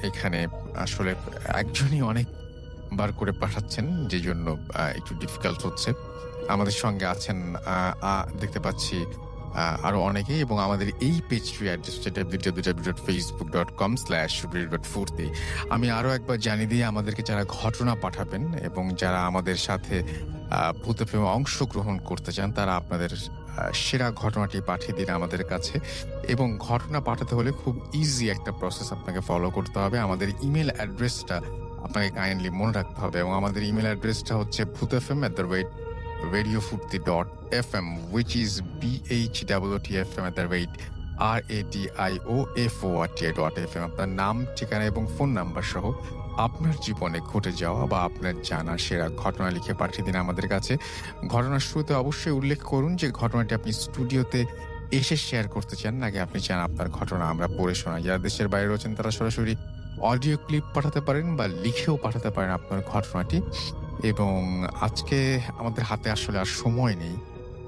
এখানে আসলে একজনই অনেক বার করে পাঠাচ্ছেন যে জন্য একটু ডিফিকাল্ট হচ্ছে। আমাদের সঙ্গে আছেন দেখতে পাচ্ছি আরো অনেকেই। এবং আমাদের এই পেজটির অ্যাড্রেস হচ্ছে www.facebook.com/radio.furti। আমি আরো একবার জানিয়ে দিই আমাদেরকে যারা ঘটনা পাঠাবেন এবং যারা আমাদের সাথে ভূত এফএমে অংশগ্রহণ করতে চান তারা আপনাদের সেরা ঘটনাটি পাঠিয়ে দিন আমাদের কাছে। এবং ঘটনা পাঠাতে হলে খুব ইজি একটা প্রসেস আপনাকে ফলো করতে হবে। আমাদের ইমেল অ্যাড্রেসটা আপনাকে কাইন্ডলি মনে রাখতে হবে। এবং আমাদের ইমেল অ্যাড্রেসটা হচ্ছে bhutfm@radiofurti.fm which is bhutfm@radioforti.fm। আপনার নাম, ঠিকানা এবং ফোন নাম্বার সহ আপনার জীবনে ঘটে যাওয়া বা আপনার জানা সেরা ঘটনা লিখে পাঠিয়ে দিন আমাদের কাছে। ঘটনার শুরুতে অবশ্যই উল্লেখ করুন যে ঘটনাটি আপনি স্টুডিওতে এসে শেয়ার করতে চান নাকি আপনি চান আপনার ঘটনা আমরা পড়ে শোনাই। যারা দেশের বাইরে রয়েছেন তারা সরাসরি অডিও ক্লিপ পাঠাতে পারেন বা লিখেও পাঠাতে পারেন আপনার ঘটনাটি। এবং আজকে আমাদের হাতে আসলে আর সময় নেই,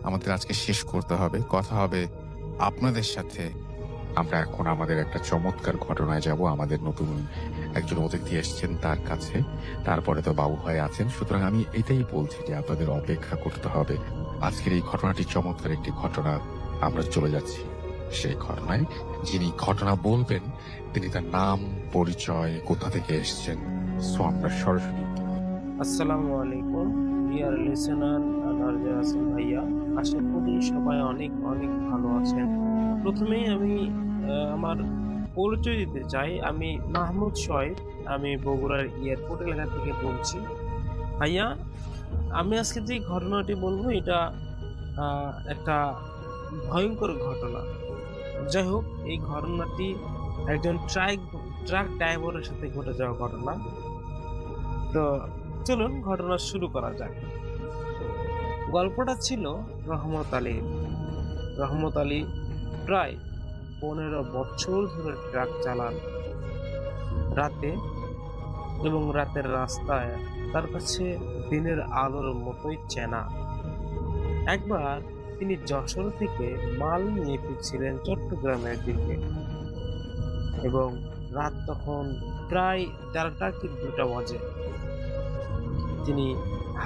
আমাদের আজকে শেষ করতে হবে। কথা হবে আপনাদের সাথে। আমরা এখন আমাদের একটা চমৎকার ঘটনায় যাব। আমাদের নতুন একজন অতিথি এসেছেন তার কাছে, তারপরে তো বাবু ভাই আছেন। সুতরাং আমি এটাই বলছি যে আপনাদের অপেক্ষা করতে হবে। আজকের এই ঘটনাটি চমৎকার একটি ঘটনা, আমরা চলে যাচ্ছি। সেই ঘটনায় যিনি ঘটনা বলবেন তিনি তার নাম, পরিচয়, কোথা থেকে এসেছেন। সো আমরা সরাসরি আসসালামু আলাইকুম ডিয়ার লিসেনার আরজে রাসেল ভাইয়া, আশা করি সবাই অনেক অনেক ভালো আছেন। প্রথমেই আমি আমার পরিচয় দিতে চাই। আমি মাহমুদ শোয়েব, আমি বগুড়ার এয়ারপোর্ট এলাকা থেকে বলছি। ভাইয়া, আমি আজকে যে ঘটনাটি বলবো এটা একটা ভয়ঙ্কর ঘটনা। যাই হোক, এই ঘটনাটি একজন ট্রাক ড্রাইভারের সাথে ঘটে যাওয়া ঘটনা। তো চলুন ঘটনা শুরু করা যাক। গল্পটা ছিল রহমত আলীর। রহমত আলী প্রায় 15 বছর ধরে ট্রাক চালান রাতে, এবং রাতের রাস্তায় তার কাছে দিনের আলোর মতোই চেনা। একবার তিনি যশোর থেকে মাল নিয়ে ফিরছিলেন চট্টগ্রামের দিকে, এবং রাত তখন প্রায় 1:30 কি 2টা বাজে। তিনি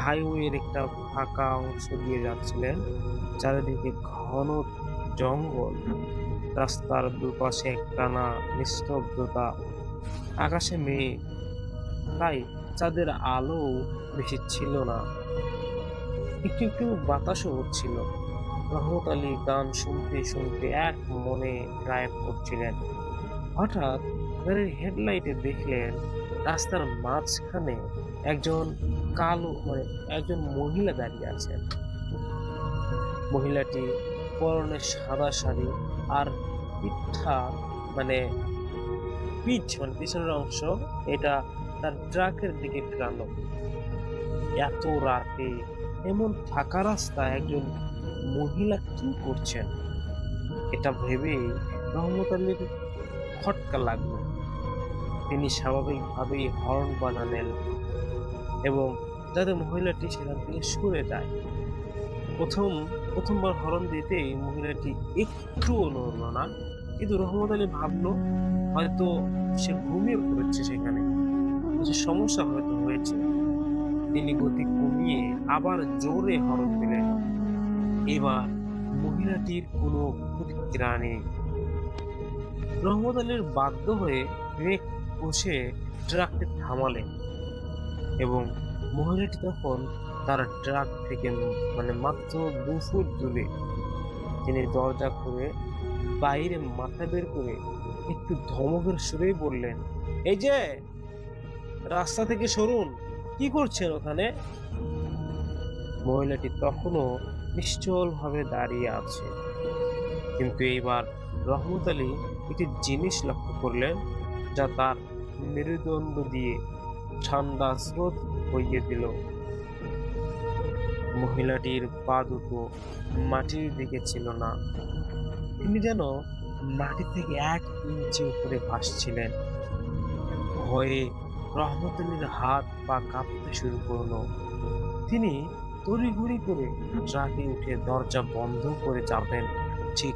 হাইওয়ের একটা ফাঁকা অংশ দিয়ে যাচ্ছিলেন। চারিদিকে ঘন জঙ্গল, রাস্তার দুপাশে একটানা নিস্তব্ধতা, আকাশে মেঘ, তাই চাঁদের আলো বেশি ছিল না। একটু একটু বাতাসও হচ্ছিল। রহমত আলী গান শুনতে শুনতে এক মনে ড্রাইভ করছিলেন। হঠাৎ গাড়ির হেডলাইটে দেখলেন রাস্তার মাঝখানে একজন একজন মহিলা দাঁড়িয়ে আছেন। মহিলাটি পরনে সাদা শাড়ি আর পিছনের অংশ এটা তার ট্রাকের দিকে ফেরানো। এত রাতে এমন ফাঁকা রাস্তায় একজন মহিলা কি করছেন, এটা ভেবেই রহমত আলীর খটকা লাগলো। তিনি স্বাভাবিকভাবেই হর্ন বাজালেন এবং যাতে মহিলাটি সেখান থেকে সরে যায়। প্রথমবার হর্ন দিতেই মহিলাটি একটুও নড়ল না, কিন্তু রহমত আলী ভাবলো হয়তো সে ঘুমিয়ে পড়েছে, সেখানে কিছু সমস্যা হয়তো হয়েছে। তিনি গতি কমিয়ে আবার জোরে হর্ন দিলেন। এবার মহিলাটির কোনো প্রতিক্রিয়া নেই। রহমত আলীর বাধ্য হয়ে ব্রেক বসে ট্রাকটি থামালেন, এবং মহিলাটি তখন তার ট্রাক থেকে মাত্র 2 ফুট দূরে। তিনি দরজা খুলে বাইরে মাথা বের করে একটু ধমকের সুরেই বললেন, এই যে রাস্তা থেকে সরুন, কি করছেন ওখানে? মহিলাটি তখনও নিশ্চল ভাবে দাঁড়িয়ে আছে, কিন্তু এইবার রহমত আলী একটি জিনিস লক্ষ্য করলেন যা তার মেরুদণ্ড দিয়ে ঠান্ডা স্রোত বইয়ে দিল। মহিলাটির পা দুটো মাটির দিকে ছিল না, তিনি যেন মাটি থেকে 1 ইঞ্চি উপরে ভাসছিলেন। ভয়ে রহমত আলীর হাত পা কাঁপতে শুরু করলো। তিনি তড়িঘড়ি করে ট্রাকে উঠে দরজা বন্ধ করে যাবেন, ঠিক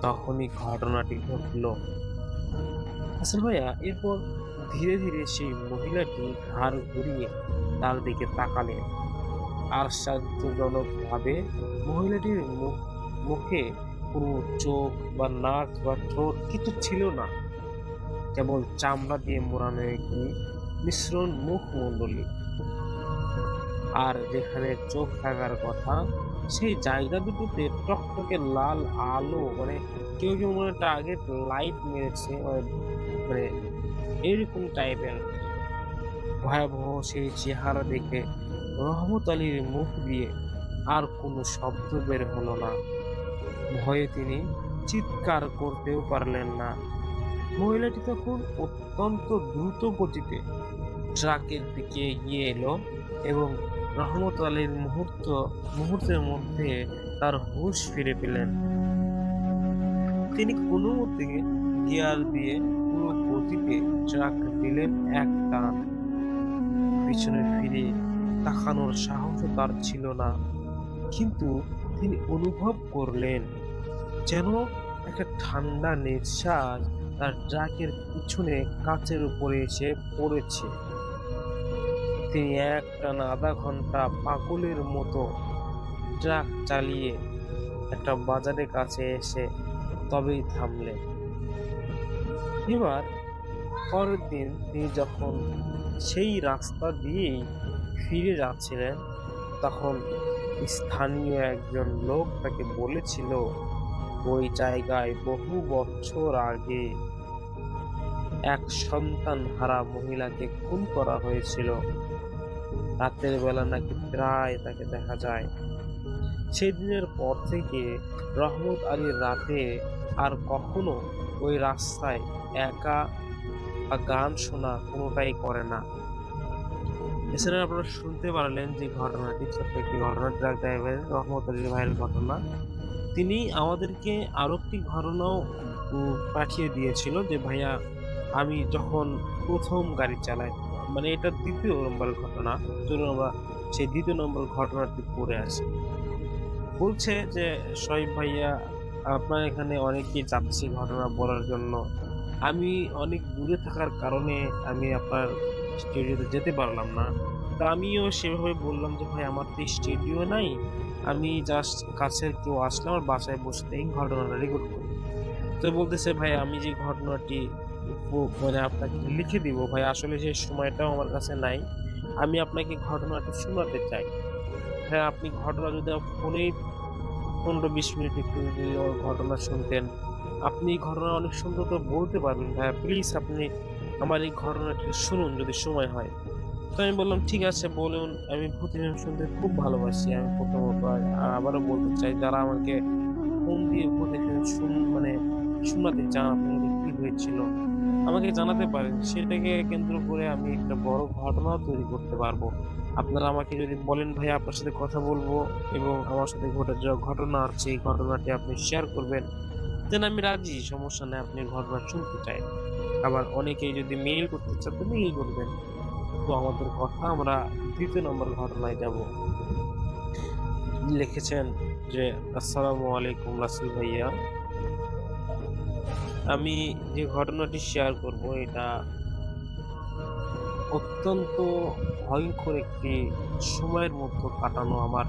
তখনই ঘটনাটি ঘটল। আসল ভাইয়া, এরপর ধীরে ধীরে সেই মহিলাটি ঘাড় ঘুরিয়ে তার দিকে তাকালেন। আশ্চর্যজনক ভাবে মহিলাটির মুখে কোনো চোখ বা নাক বা ঠোঁট কিছু ছিল না, কেবল চামড়া দিয়ে মোড়ানো একটি মিশ্রণ মুখমণ্ডলী। আর যেখানে চোখ থাকার কথা সেই জায়গা দুটোতে টকটকে লাল আলো, কেউ কেউ মনে টার্গেট লাইট মেরেছে, এরকম টাইপের। ভয়াবহ সেই চেহারা দেখে রহমত আলীর মুখ দিয়ে আর কোনো শব্দ বের হলো না। ভয়ে তিনি চিৎকার করতেও পারলেন না। মহিলাটি তখন অত্যন্ত দ্রুত গতিতে ট্রাকের দিকে এগিয়ে এলো, এবং রহমত আলীর মুহূর্তের মধ্যে তার হুঁশ ফিরে পেলেন। তিনি কোনো মতে গিয়ার দিয়ে পুরো গতিতে ট্রাক দিলেন এক টান। পিছনে ফিরে তাকানোর সাহসও তার ছিল না, কিন্তু তিনি অনুভব করলেন যেন একটা ঠান্ডা নিঃশ্বাস তার ট্রাকের পিছনে কাচের উপরে এসে পড়েছে। তিনি একটানা আধা ঘন্টা পাগলের মতো ট্রাক চালিয়ে একটা বাজারের কাছে এসে তবেই থামলেন। এবার পরের দিন তিনি যখন সেই রাস্তা দিয়েই ফিরে যাচ্ছিলেন, তখন স্থানীয় একজন লোক তাকে বলেছিল ওই জায়গায় বহু বছর আগে এক সন্তান হারা মহিলাকে খুন করা হয়েছিল। রাতের বেলা নাকি প্রায় তাকে দেখা যায়। সেই দিনের পর থেকে রহমত আলী রাতে আর কখনো ওই রাস্তায় একা বা গান শোনা কোনোটাই করে না। এছাড়া আপনারা শুনতে পারলেন যে ঘটনাটি, ছোট্ট একটি ঘটনা, ট্রাক ড্রাইভার রহমত আলী ভাইয়ের ঘটনা। তিনি আমাদেরকে আরো একটি ঘটনাও পাঠিয়ে দিয়েছিল যে ভাইয়া আমি যখন প্রথম গাড়ি চালাই, মানে এটা দ্বিতীয় নম্বর ঘটনা। চলুন আমরা সেই দ্বিতীয় নম্বর ঘটনাটি পড়ে আসি। বলছে যে শহীদ ভাইয়া, আপনার এখানে অনেকেই যাচ্ছে ঘটনা বলার জন্য। আমি অনেক দূরে থাকার কারণে আমি আপনার স্টুডিওতে যেতে পারলাম না। তা আমিও সেভাবে বললাম যে ভাই আমার তো স্টুডিও নাই, আমি জাস্ট কাছের কেউ আসলে আমার বাসায় বসে এই ঘটনাটা রেকর্ড করি। তো বলতেছে ভাই আমি যে ঘটনাটি মানে আপনাকে লিখে দিব ভাই, আসলে সেই সময়টাও আমার কাছে নাই, আমি আপনাকে ঘটনাটি শোনাতে চাই। হ্যাঁ, আপনি ঘটনা যদি ফোনেই 15-20 মিনিট একটু যদি ওর ঘটনা শুনতেন, আপনি এই ঘটনা অনেক সুন্দর করে বলতে পারবেন ভাই, প্লিজ আপনি আমার এই ঘটনাটি শুনুন যদি সময় হয়। তো আমি বললাম ঠিক আছে বলুন, আমি ভূত ফিল্ম শুনতে খুব ভালোবাসি। আমি প্রথমত আবারও বলতে চাই, যারা আমাকে ফোন দিয়ে ভূত ফিল্ম মানে শোনাতে চান আপনাদের কি হয়েছিল আমাকে জানাতে পারেন, সেটাকে কেন্দ্র করে আমি একটা বড় ঘটনা তৈরি করতে পারবো। আপনারা আমাকে যদি বলেন ভাই আপনার সাথে কথা বলবো এবং আমার সাথে ঘটে যাওয়া ঘটনা আছে এই ঘটনাটি আপনি শেয়ার করবেন, দেন আমি রাজি, সমস্যা নেই, আপনি ঘটনা শুনতে চাই। আবার অনেকেই যদি মেইল করতে চান তো মেইল করবেন। তো আমাদের কথা আমরা দ্বিতীয় নম্বর ঘটনায় যাব। লিখেছেন যে আসসালামু আলাইকুম রাসেল ভাইয়া, আমি যে ঘটনাটি শেয়ার করব এটা অত্যন্ত ভয়ঙ্কর একটি সময়ের মধ্যে কাটানো আমার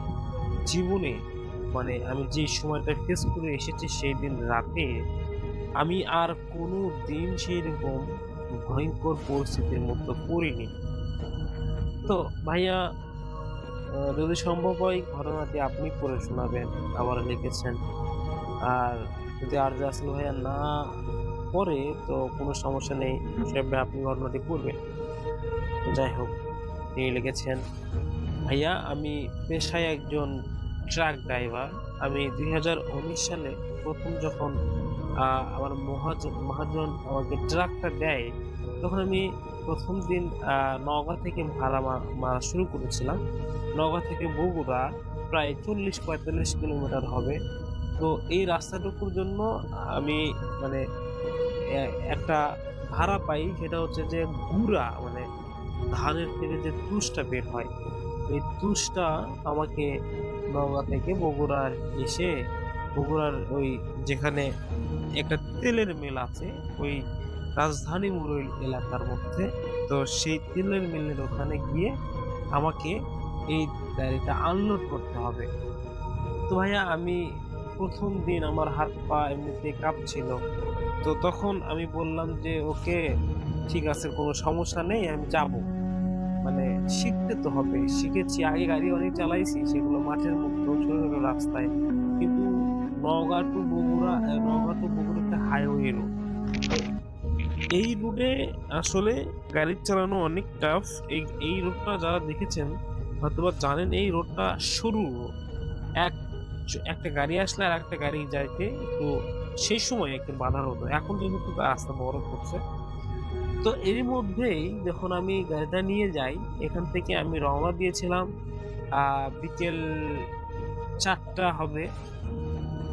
জীবনে। মানে আমি যে সময়টা ফেস করে এসেছি সেই দিন রাতে আমি আর কোনো দিন সেই রকম ভয়ঙ্কর পরিস্থিতির মধ্যে পড়িনি। তো ভাইয়া যদি সম্ভব হয় ঘটনাটি আপনি পড়ে শোনাবেন, আবার লিখেছেন। আর যদি আর রাসেল ভাইয়া না পড়ে তো কোনো সমস্যা নেই, সেভাবে আপনি ঘটনাটি পড়বেন। তো যাই হোক, তিনি লিখেছেন ভাইয়া আমি পেশায় একজন ট্রাক ড্রাইভার। আমি 2019 সালে প্রথম যখন আমার মহাজন আমাকে ট্রাকটা দেয়, তখন আমি প্রথম দিন নওগাঁ থেকে ভাড়া মারা শুরু করেছিলাম। নওগাঁ থেকে বগুড়া প্রায় 40-45 কিলোমিটার হবে। তো এই রাস্তাটুকুর জন্য আমি মানে একটা ভাড়া পাই, সেটা হচ্ছে যে গুড়া, মানে ধানের থেকে যে তুষটা বের হয়, এই তুষটা আমাকে নওগাঁ থেকে বগুড়ার এসে, বগুড়ার ওই যেখানে একটা তেলের মিল আছে ওই রাজধানী মুরুল এলাকার মধ্যে, তো সেই তেলের মিলের ওখানে গিয়ে আমাকে এই গাড়িটা আনলোড করতে হবে। তো ভাইয়া আমি প্রথম দিন আমার হাত পা এমনিতে কাঁপছিল। তো তখন আমি বললাম যে ওকে ঠিক আছে, কোনো সমস্যা নেই, আমি যাব। মানে শিখতে তো হবে, শিখেছি আগে, গাড়ি অনেক চালাইছি, সেগুলো মাঠের মধ্যে ছোট ছোট রাস্তায়, কিন্তু নওগাঁ টু বগুড়া একটা হাইওয়ে রোড। এই রুটে আসলে গাড়ি চালানো অনেক টাফ। এই রোডটা যারা দেখেছেন হয়তোবা জানেন, এই রোডটা সরু রোড। একটা গাড়ি আসলে আর একটা গাড়ি যাইতে একটু সেই সময় একটু বাধা হতো, এখন যেহেতু রাস্তা বড় করছে। তো এর মধ্যেই যখন আমি গাড়িটা নিয়ে যাই, এখান থেকে আমি রওনা দিয়েছিলাম বিকেল 4টা হবে।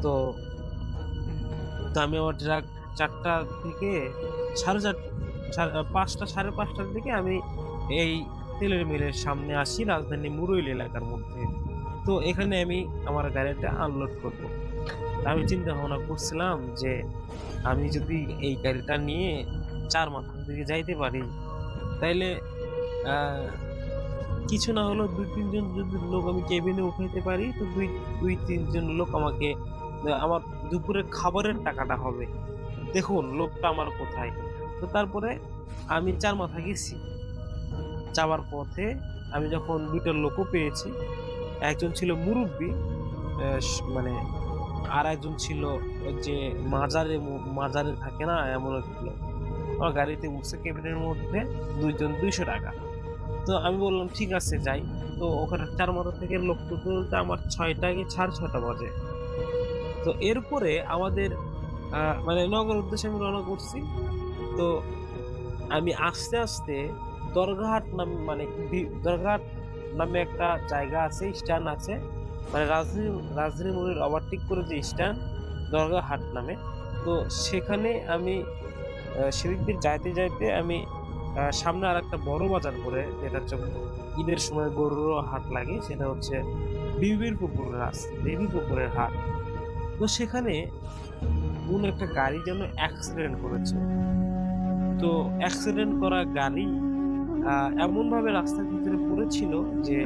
তো আমি আমার ট্রাক 4টা থেকে 5:30-5:30টার দিকে আমি এই তেলের মিলের সামনে আসি, রাজধানী মুরুইল এলাকার মধ্যে। তো এখানে আমি আমার গাড়িটা আনলোড করবো। আমি চিন্তা ভাবনা করছিলাম যে আমি যদি এই গাড়িটা নিয়ে 4 মাথার দিকে যাইতে পারি, তাইলে কিছু না হলেও 2-3 জন যদি লোক আমি কেবিনে উঠাইতে পারি, তো 2-3 জন লোক আমাকে আমার দুপুরের খাবারের টাকাটা হবে। দেখুন লোকটা আমার কোথায়। তো তারপরে আমি চার মাথা গেছি। যাওয়ার পথে আমি যখন দুইটা লোকও পেয়েছি, একজন ছিল মুরব্বি, মানে আর একজন ছিল ওই যে মাজারে থাকে না এমন একটি লোক। আমার গাড়িতে উঠছে কেবিনের মধ্যে, দুইজন 200 টাকা। তো আমি বললাম ঠিক আছে যাই। তো ওখানে চার মাথা থেকে লোক তুলতে তুলতে আমার 6টা কি 6:30 বাজে। তো এরপরে আমাদের মানে নগর উদ্দেশ্যে আমি রওনা করছি। তো আমি আস্তে আস্তে দরগাহাট নামে মানে দরগাহাট নামে একটা জায়গা আছে, স্ট্যান্ড আছে, মানে রাজধানী মোড়ের ওভারটেক করে যে স্ট্যান্ড দরগাহাট নামে। তো সেখানে আমি সেদিক দিয়ে যাইতে যাইতে আমি সামনে আর একটা বড় বাজার পড়ে, যেটা হচ্ছে ঈদের সময় গরুরও হাট লাগে, সেটা হচ্ছে বিবির পুকুরের হাট। তো সেখানে কোন একটা গাড়ি যেন অ্যাক্সিডেন্ট করেছে। তো অ্যাক্সিডেন্ট করা গাড়ি এমন ভাবে রাস্তার ভিতরে পড়েছিল যে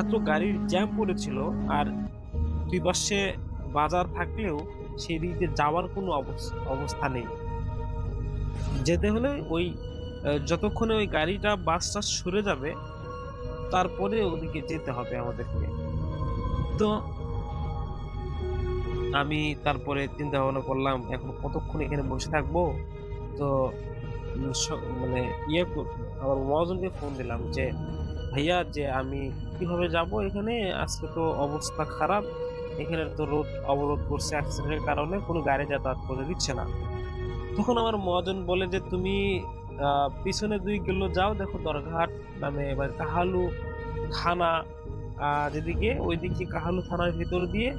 এত গাড়ির জ্যাম পড়েছিল, আর দুই পাশে বাজার থাকলেও সেই দিকে যাওয়ার কোনো অবস্থা নেই। যেতে হলে ওই যতক্ষণে ওই গাড়িটা বাসটা সরে যাবে তারপরে ওদিকে যেতে হবে আমাদেরকে। তো আমি তারপরে চিন্তা ভাবনা করলাম এখন কতক্ষণ এখানে বসে থাকবো। তো মানে আমার মহাজনকে ফোন দিলাম যে ভাইয়া, যে আমি কিভাবে যাব এখানে, আজকে তো অবস্থা খারাপ, এখানে তো রোড অবরোধ করছে অ্যাক্সিডেন্টের কারণে, কোনো গাড়ি যাতায়াত করে দিচ্ছে না। তখন আমার মহাজন বলে যে তুমি পিছনে 2 কিলো যাও, দেখো দরগাহাট নামে এবার কাহালু থানা, যেদিকে ওইদিকে কাহালু থানার ভিতর দিয়ে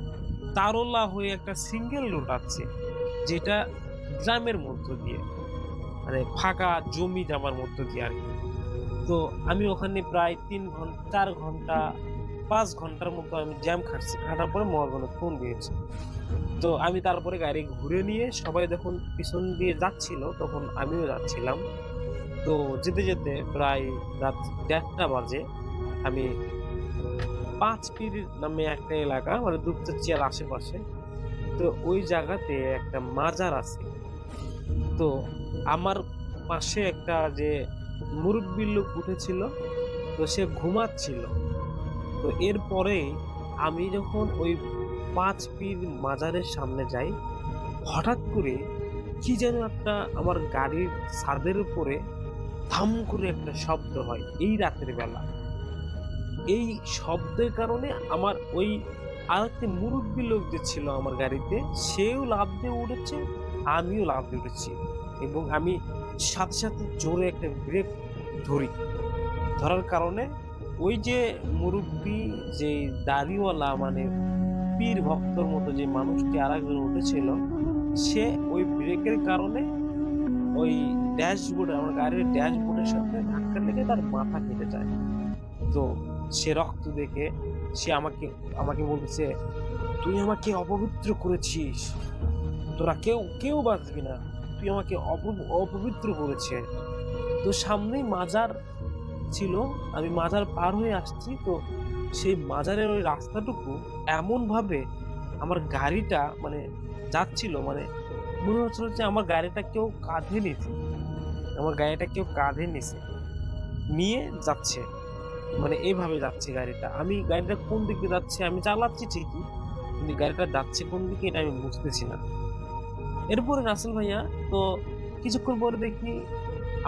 তারোলা হয়ে একটা সিঙ্গেল রুট আছে, যেটা গ্রামের মধ্য দিয়ে, মানে ফাঁকা জমি জামার মধ্য দিয়ে আর কি। তো আমি ওখানে প্রায় 3 ঘন্টা 4 ঘন্টা 5 ঘন্টার মতো আমি জ্যাম খাটার পরে মহাজনে ফোন দিয়েছি। তো আমি তারপরে গাড়ি ঘুরে নিয়ে, সবাই যখন পিছন দিয়ে যাচ্ছিল তখন আমিও যাচ্ছিলাম। তো যেতে যেতে প্রায় রাত 1:30 বাজে আমি 5 পীর নামে একটা এলাকা, মানে দুপচাচিয়ার আশেপাশে, তো ওই জায়গাতে একটা মাজার আছে। তো আমার পাশে একটা যে মুরব্বী লোক উঠেছিল, তো সে ঘুমাচ্ছিল। তো এরপরে আমি যখন ওই 5 পীর মাজারের সামনে যাই, হঠাৎ করে কি যেন একটা আমার গাড়ির ছাদের উপরে থাম করে একটা শব্দ হয় এই রাতের বেলা। এই শব্দের কারণে আমার ওই আরেকটা মুরব্বী লোক যে ছিল আমার গাড়িতে, সেও লাফ দিয়ে উঠেছে, আমিও লাফ দিয়ে উঠেছি, এবং আমি সাথে সাথে জোরে একটা ব্রেক ধরার কারণে ওই যে মুরব্বী, যে দাড়িওয়ালা মানে পীর ভক্তর মতো যে মানুষটি আরেকজন উঠেছিল, সে ওই ব্রেকের কারণে ওই ড্যাশবোর্ডে, আমার গাড়ির ড্যাশবোর্ডের সাথে ধাক্কা লেগে তার মাথা কেটে যায়। তো সে রক্ত দেখে সে আমাকে বলতেছে, তুই আমাকে অপবিত্র করেছিস, তোরা কেউ বাঁচবি না, তুই আমাকে অপবিত্র করেছিস। তো সামনেই মাজার ছিল, আমি মাজার পার হয়ে আসছি। তো সেই মাজারের ওই রাস্তাটুকু এমন ভাবে আমার গাড়িটা মানে যাচ্ছিল, মানে মনে হচ্ছিল যে আমার গাড়িটা কেউ কাঁধে নিয়ে যাচ্ছে, মানে এইভাবে যাচ্ছে গাড়িটা। আমি গাড়িটা কোন দিকে যাচ্ছে, আমি চালাচ্ছি ঠিকই, কিন্তু গাড়িটা যাচ্ছে কোন দিকে এটা আমি বুঝতেছি না। এরপরে রাসেল ভাইয়া, তো কিছুক্ষণ পরে দেখি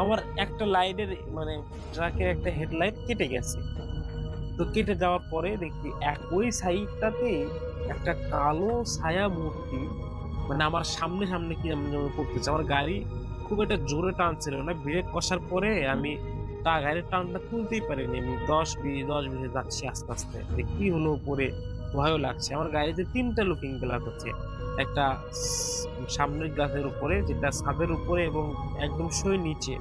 আমার একটা লাইটের, মানে ট্রাকের একটা হেডলাইট কেটে গেছে। তো কেটে যাওয়ার পরে দেখি ওই সাইডটাতে একটা কালো ছায়া মূর্তি, মানে আমার সামনে কি করতেছে। আমার গাড়ি খুব একটা জোরে টানছিল না, ব্রেক কষার পরে আমি গাড়ির টানটা তুলতেই পারিনি। আমি 10-20 যাচ্ছি আস্তে আস্তে। কি হলো উপরে, ভয়ও লাগছে। আমার গাড়িতে 3টা লুকিং গ্লাস আছে, একটা সামনের গ্লাসের উপরে, যেটা ছাদের উপরে এবং একদম সই নিচে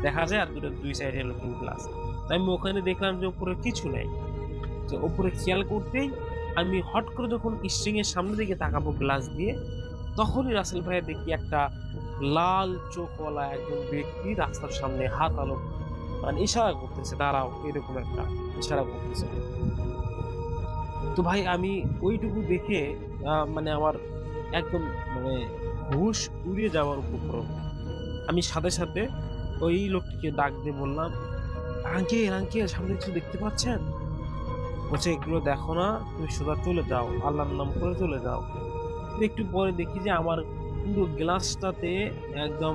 দেখা যায়, আর দুই সাইডে লুকিং গ্লাস। তাই আমি ওখানে দেখলাম যে উপরে কিছু নাই। তো উপরে খেয়াল করতেই আমি হট করে যখন স্ট্রিং এর সামনে দিকে তাকাবো গ্লাস দিয়ে, তখনই রাসেল ভাইয়া দেখি একটা লাল চোখওয়ালা একজন ব্যক্তি রাস্তার সামনে হাত আলো মানে ইশারা করতেছে, দাঁড়াও, এরকম একটা ইশারা করতেছে। তো ভাই আমি ওইটুকু দেখে মানে আমার একদম মানে হুশ উড়িয়ে যাওয়ার উপক্রম। আমি সাথে সাথে ওই লোকটিকে ডাক দিয়ে বললাম, আঙ্কেল আঙ্কেল সামনে কিছু দেখতে পাচ্ছেন? বলছে, এগুলো দেখো না, তুমি সোজা চলে যাও, আল্লাহর নাম করে চলে যাও। একটু পরে দেখি যে আমার পুরো গ্লাসটাতে একদম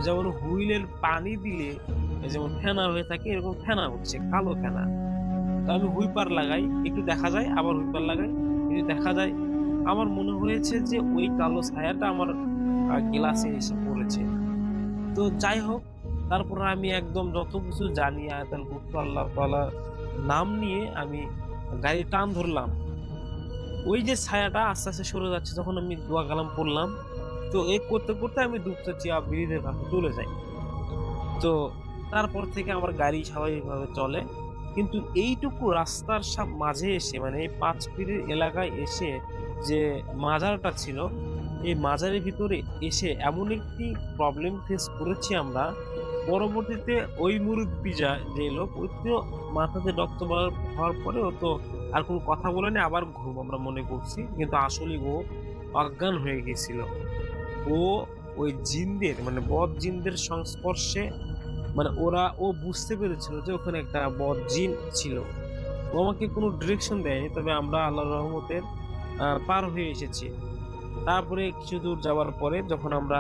যেমন হুইলের পানি দিলে যেমন ফেনা হয়ে থাকে, এরকম ফেনা হচ্ছে, কালো ফেনা। তো আমি হুইপার লাগাই, একটু দেখা যায়, আবার হুইপার লাগাই, একটু দেখা যায়। আমার মনে হয়েছে যে ওই কালো ছায়াটা আমার গ্লাসে এসে পড়েছে। তো যাই হোক, তারপর আমি একদম যত কিছু জানি আয়াতুল কুরসি, আল্লাহ তাআলার নাম নিয়ে আমি গাড়ি টান ধরলাম। ওই যে ছায়াটা আস্তে আস্তে সরে যাচ্ছে, যখন আমি দোয়া কালাম পড়লাম, তো এই করতে করতে আমি দুপচাচিয়া ব্রিজের কাছে চলে যাই। তো তারপর থেকে আমার গাড়ি স্বাভাবিকভাবে চলে। কিন্তু এইটুকু রাস্তার মাঝে এসে, মানে এই পাঁচপিড়ির এলাকায় এসে যে মাজারটা ছিল, এই মাজারের ভিতরে এসে এমন একটি প্রবলেম ফেস করেছি আমরা। পরবর্তীতে ওই মুরব্বি যে লোক, ওই তো মাথাতে রক্ত হওয়ার পরে ও তো আর কোনো কথা বলেনি, আবার ঘুম আমরা মনে করছি, কিন্তু আসলে ও অজ্ঞান হয়ে গেছিল। ও ওই জিনদের মানে বদ জিনদের সংস্পর্শে, মানে ও বুঝতে পেরেছিল যে ওখানে একটা বদ জিন ছিল। ও আমাকে কোনো ডিরেকশন দেয়নি, তবে আমরা আল্লাহর রহমতের পার হয়ে এসেছি। তারপরে কিছু দূর যাওয়ার পরে যখন আমরা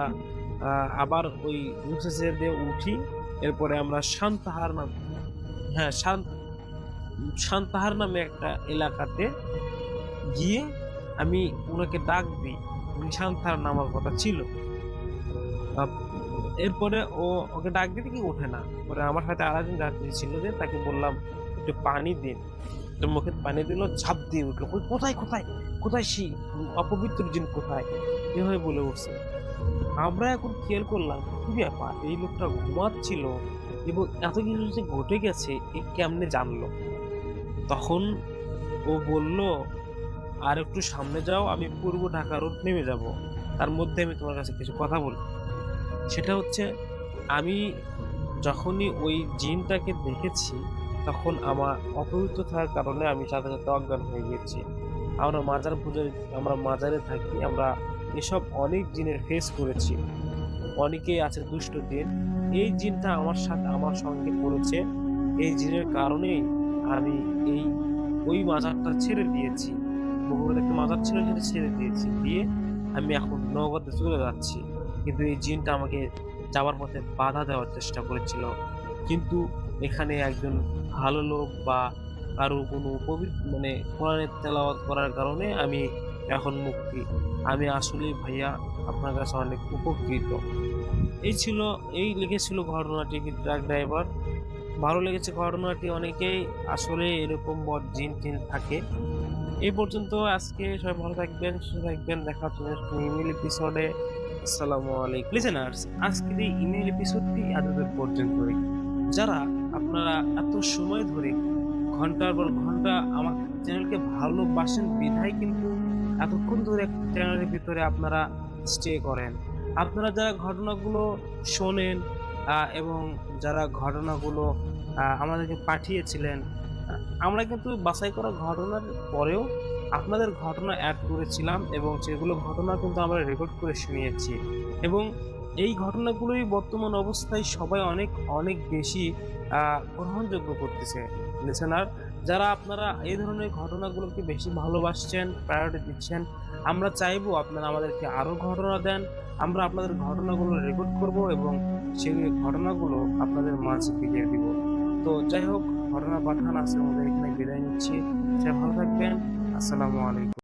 আবার ওই রুসেসের দিয়ে উঠি, এরপরে আমরা শান্তাহার নামে একটা এলাকাতে গিয়ে আমি ওনাকে ডাক দিই। উনি শান্তাহার নামার কথা ছিল। এরপরে ওকে ডাক দিতে কি ওঠে না। পরে আমার সাথে আরেকজন যাত্রী ছিল, যে তাকে বললাম একটু পানি দিন, তো মুখে পানি দিল, ঝাঁপ দিয়ে উঠলো, কোথায় কোথায় কোথায় সেই অপবিত্র জিন কোথায়, এভাবে বলে উঠছে। আমরা এখন খেয়াল করলাম কি ব্যাপার, এই লোকটা ঘুমাচ্ছিল এবং এত কিছু যে ঘটে গেছে এ কেমনে জানলো। তখন ও বলল, আর একটু সামনে যাও, আমি পূর্ব ঢাকা রোড নেমে যাব, তার মধ্যে আমি তোমার কাছে কিছু কথা বলি। সেটা হচ্ছে, আমি যখনই ওই জিনটাকে দেখেছি তখন আমার অপবিত্র থাকার কারণে আমি সাথে সাথে অজ্ঞান হয়ে গেছি। আমরা মাজারে থাকি, আমরা এসব অনেক জিনের ফেস করেছি। অনেকেই আছে দুষ্ট জিন, এই জিনটা আমার সঙ্গে পড়েছে। এই জিনের কারণেই আমি ওই মাজারটা ছেড়ে দিয়েছি। বহুবার একটা মাজার ছিল, সেটা ছেড়ে দিয়েছি, দিয়ে আমি এখন নগদে চলে যাচ্ছি। কিন্তু এই জিনটা আমাকে যাওয়ার পথে বাধা দেওয়ার চেষ্টা করেছিল। কিন্তু এখানে একজন ভালো লোক বা কারো কোনো মানে কোরআনের তেলাওয়াত করার কারণে আমি এখন মুক্তি। আমি আসলে ভাইয়া আপনার কাছে অনেক উপকৃত। এই লিখেছিল ঘটনাটি ট্রাক ড্রাইভার। ভালো লেগেছে ঘটনাটি। অনেকেই আসলে এরকম জিন টিন থাকে। এই পর্যন্ত আজকে। সবাই ভালো থাকবেন, সুস্থ থাকবেন। দেখা হচ্ছে ইমেল এপিসোডে। আসসালামু আলাইকুম লিসেনার্স। আজকের এই ইমেল এপিসোডটি এতদূর পর্যন্তই। যারা আপনারা এত সময় ধরে ঘন্টার পর ঘন্টা আমার চ্যানেলকে ভালোবাসেন বিধায় কিন্তু এতক্ষণ ধরে চ্যানেলের ভিতরে আপনারা স্টে করেন। আপনারা যারা ঘটনাগুলো শোনেন এবং যারা ঘটনাগুলো আমাদেরকে পাঠিয়েছিলেন, আমরা কিন্তু বাছাই করা ঘটনার পরেও আপনাদের ঘটনা অ্যাড করেছিলাম এবং সেগুলো ঘটনা কিন্তু আমরা রেকর্ড করে শুনিয়েছি। এবং এই ঘটনাগুলোই বর্তমান অবস্থায় সবাই অনেক অনেক বেশি গ্রহণযোগ্য করতেছে লিসেনার। যারা আপনারা এই ধরনের ঘটনাগুলোকে বেশি ভালোবাসছেন, প্রায়োরিটি দিচ্ছেন, আমরা চাইবো আপনারা আমাদেরকে আরও ঘটনা দেন। আমরা আপনাদের ঘটনাগুলো রেকর্ড করব এবং সেই ঘটনাগুলো আপনাদের মাঝে ফিরিয়ে দিব। তো যাই হোক, ঘটনা পাঠান আছে আমাদের এখানে বিদায় নিচ্ছি। সে ভালো থাকবেন। আসসালামু আলাইকুম।